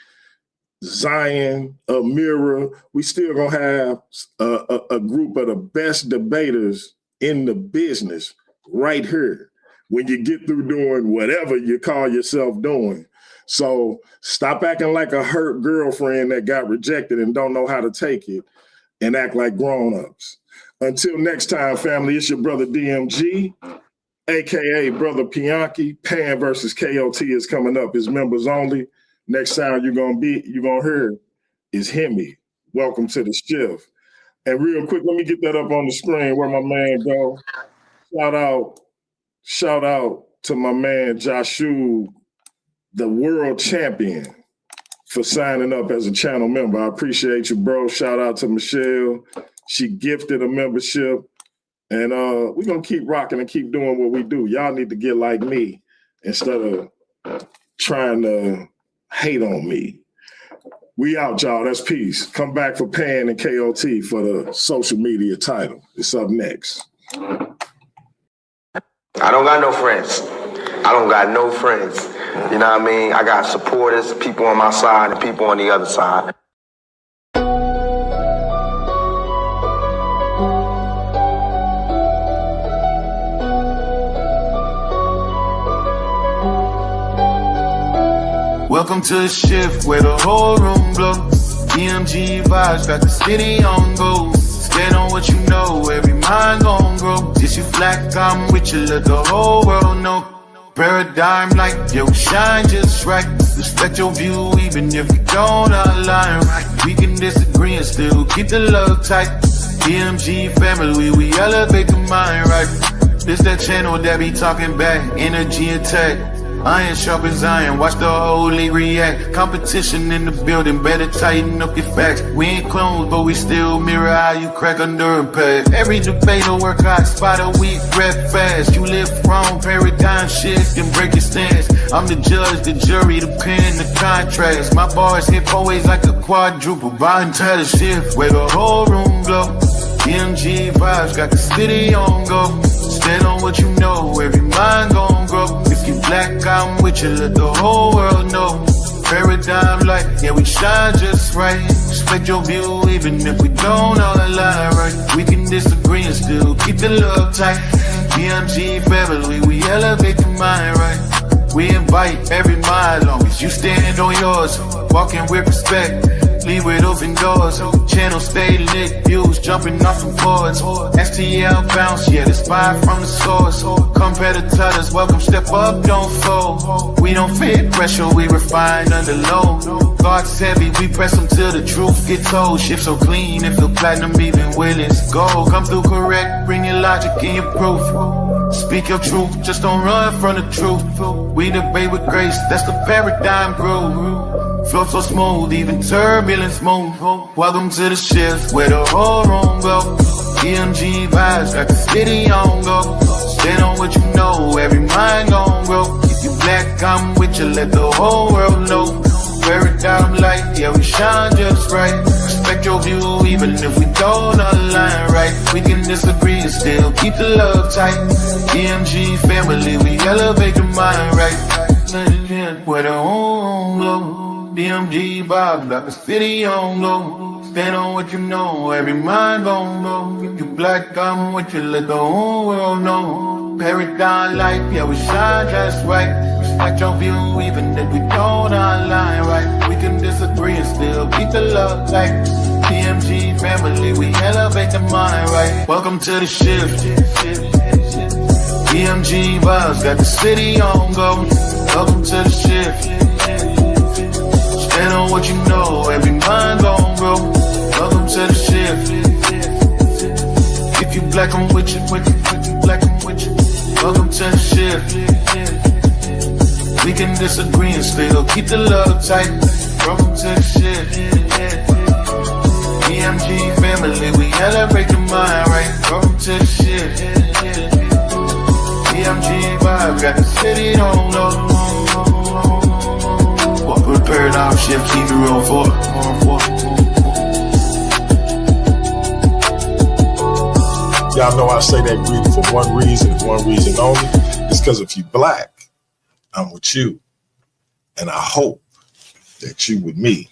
[SPEAKER 4] Zion, Amira. We still gonna have a group of the best debaters in the business right here when you get through doing whatever you call yourself doing. So stop acting like a hurt girlfriend that got rejected and don't know how to take it, and act like grown-ups. Until next time, family, it's your brother DMG, aka Brother Pianki. Pan versus KOT is coming up. It's members only. Next sound you're gonna hear is Hemi. Welcome to the shift. And real quick, let me get that up on the screen where my man go. Shout out to my man Joshua, the world champion, for signing up as a channel member. I appreciate you, bro. Shout out to Michelle. She gifted a membership. And we're gonna keep rocking and keep doing what we do. Y'all need to get like me instead of trying to hate on me. We out, y'all. That's peace. Come back for Pan and KOT for the social media title. It's up next.
[SPEAKER 1] I don't got no friends. I don't got no friends. You know what I mean? I got supporters, people on my side and people on the other side.
[SPEAKER 2] Welcome to the shift where the whole room blows. DMG vibes got the city on go. Stand on what you know, every mind gon' grow. Just you flat, I'm with you, let the whole world know. Paradigm like, yo, shine just right. Respect your view even if we don't align right. We can disagree and still keep the love tight. DMG family, we elevate the mind right. This that channel that be talking back, energy attack. Iron sharpens iron, watch the whole league react. Competition in the building, better tighten up your facts. We ain't clones, but we still mirror how you crack under impact. Every debater work hard, spot a weak, rep fast. You live wrong, paradigm shift, and break your stance. I'm the judge, the jury, the pen, the contrast. My bars hit always like a quadruple. Buying title shift, where the whole room glow. DMG vibes got the city on go. Stand on what you know, every mind gon' grow. If you black, I'm with you, let the whole world know. Paradigm light, yeah, we shine just right. Respect your view, even if we don't all align right. We can disagree and still keep the love tight. DMG family, we elevate the mind right. We invite every mind, long as you stand on yours. Walking with respect, leave with open doors. Channel stay lit, views jumping off the boards. STL bounce, yeah, the spy from the source. Competitors, welcome, step up, don't fold. We don't fit pressure, we refine under low. Thoughts heavy, we press them till the truth gets told. Shift so clean, it feel platinum even when it's gold. Come through correct, bring your logic and your proof. Speak your truth, just don't run from the truth. We debate with grace, that's the paradigm groove. Flow so smooth, even turbulence move. Welcome to the shift where the whole room go. DMG vibes got the city on go. Stand on what you know, every mind gon' grow. If you black, I'm with you, let the whole world know. Paradigm light, yeah, we shine just right. Respect your view, even if we don't align right. We can disagree and still keep the love tight. DMG family, we elevate the mind right. Where the whole glow. DMG Bob, got the city on go. Stand on what you know, every mind gon' go. If you black, I'm with you, let the whole world know. Paradigm life, yeah, we shine just right. Respect your view, even if we don't align right. We can disagree and still keep the love tight. DMG family, we elevate the mind right. Welcome to the shift. DMG vibes, got the city on go. Welcome to the shift. Stand on what you know, every mind gon' grow. Welcome to the shift. black, I'm with you, black, I'm with you. Welcome to the shift. We can disagree and still keep the love tight. Welcome to the shift. EMG family, we elevate the mind, right? Welcome to the shift. EMG vibe, got the city on low. Corporate paradigm shift, keep it real for.
[SPEAKER 3] Y'all know I say that greeting for one reason and one reason only. It's because if you black, I'm with you. And I hope that you with me.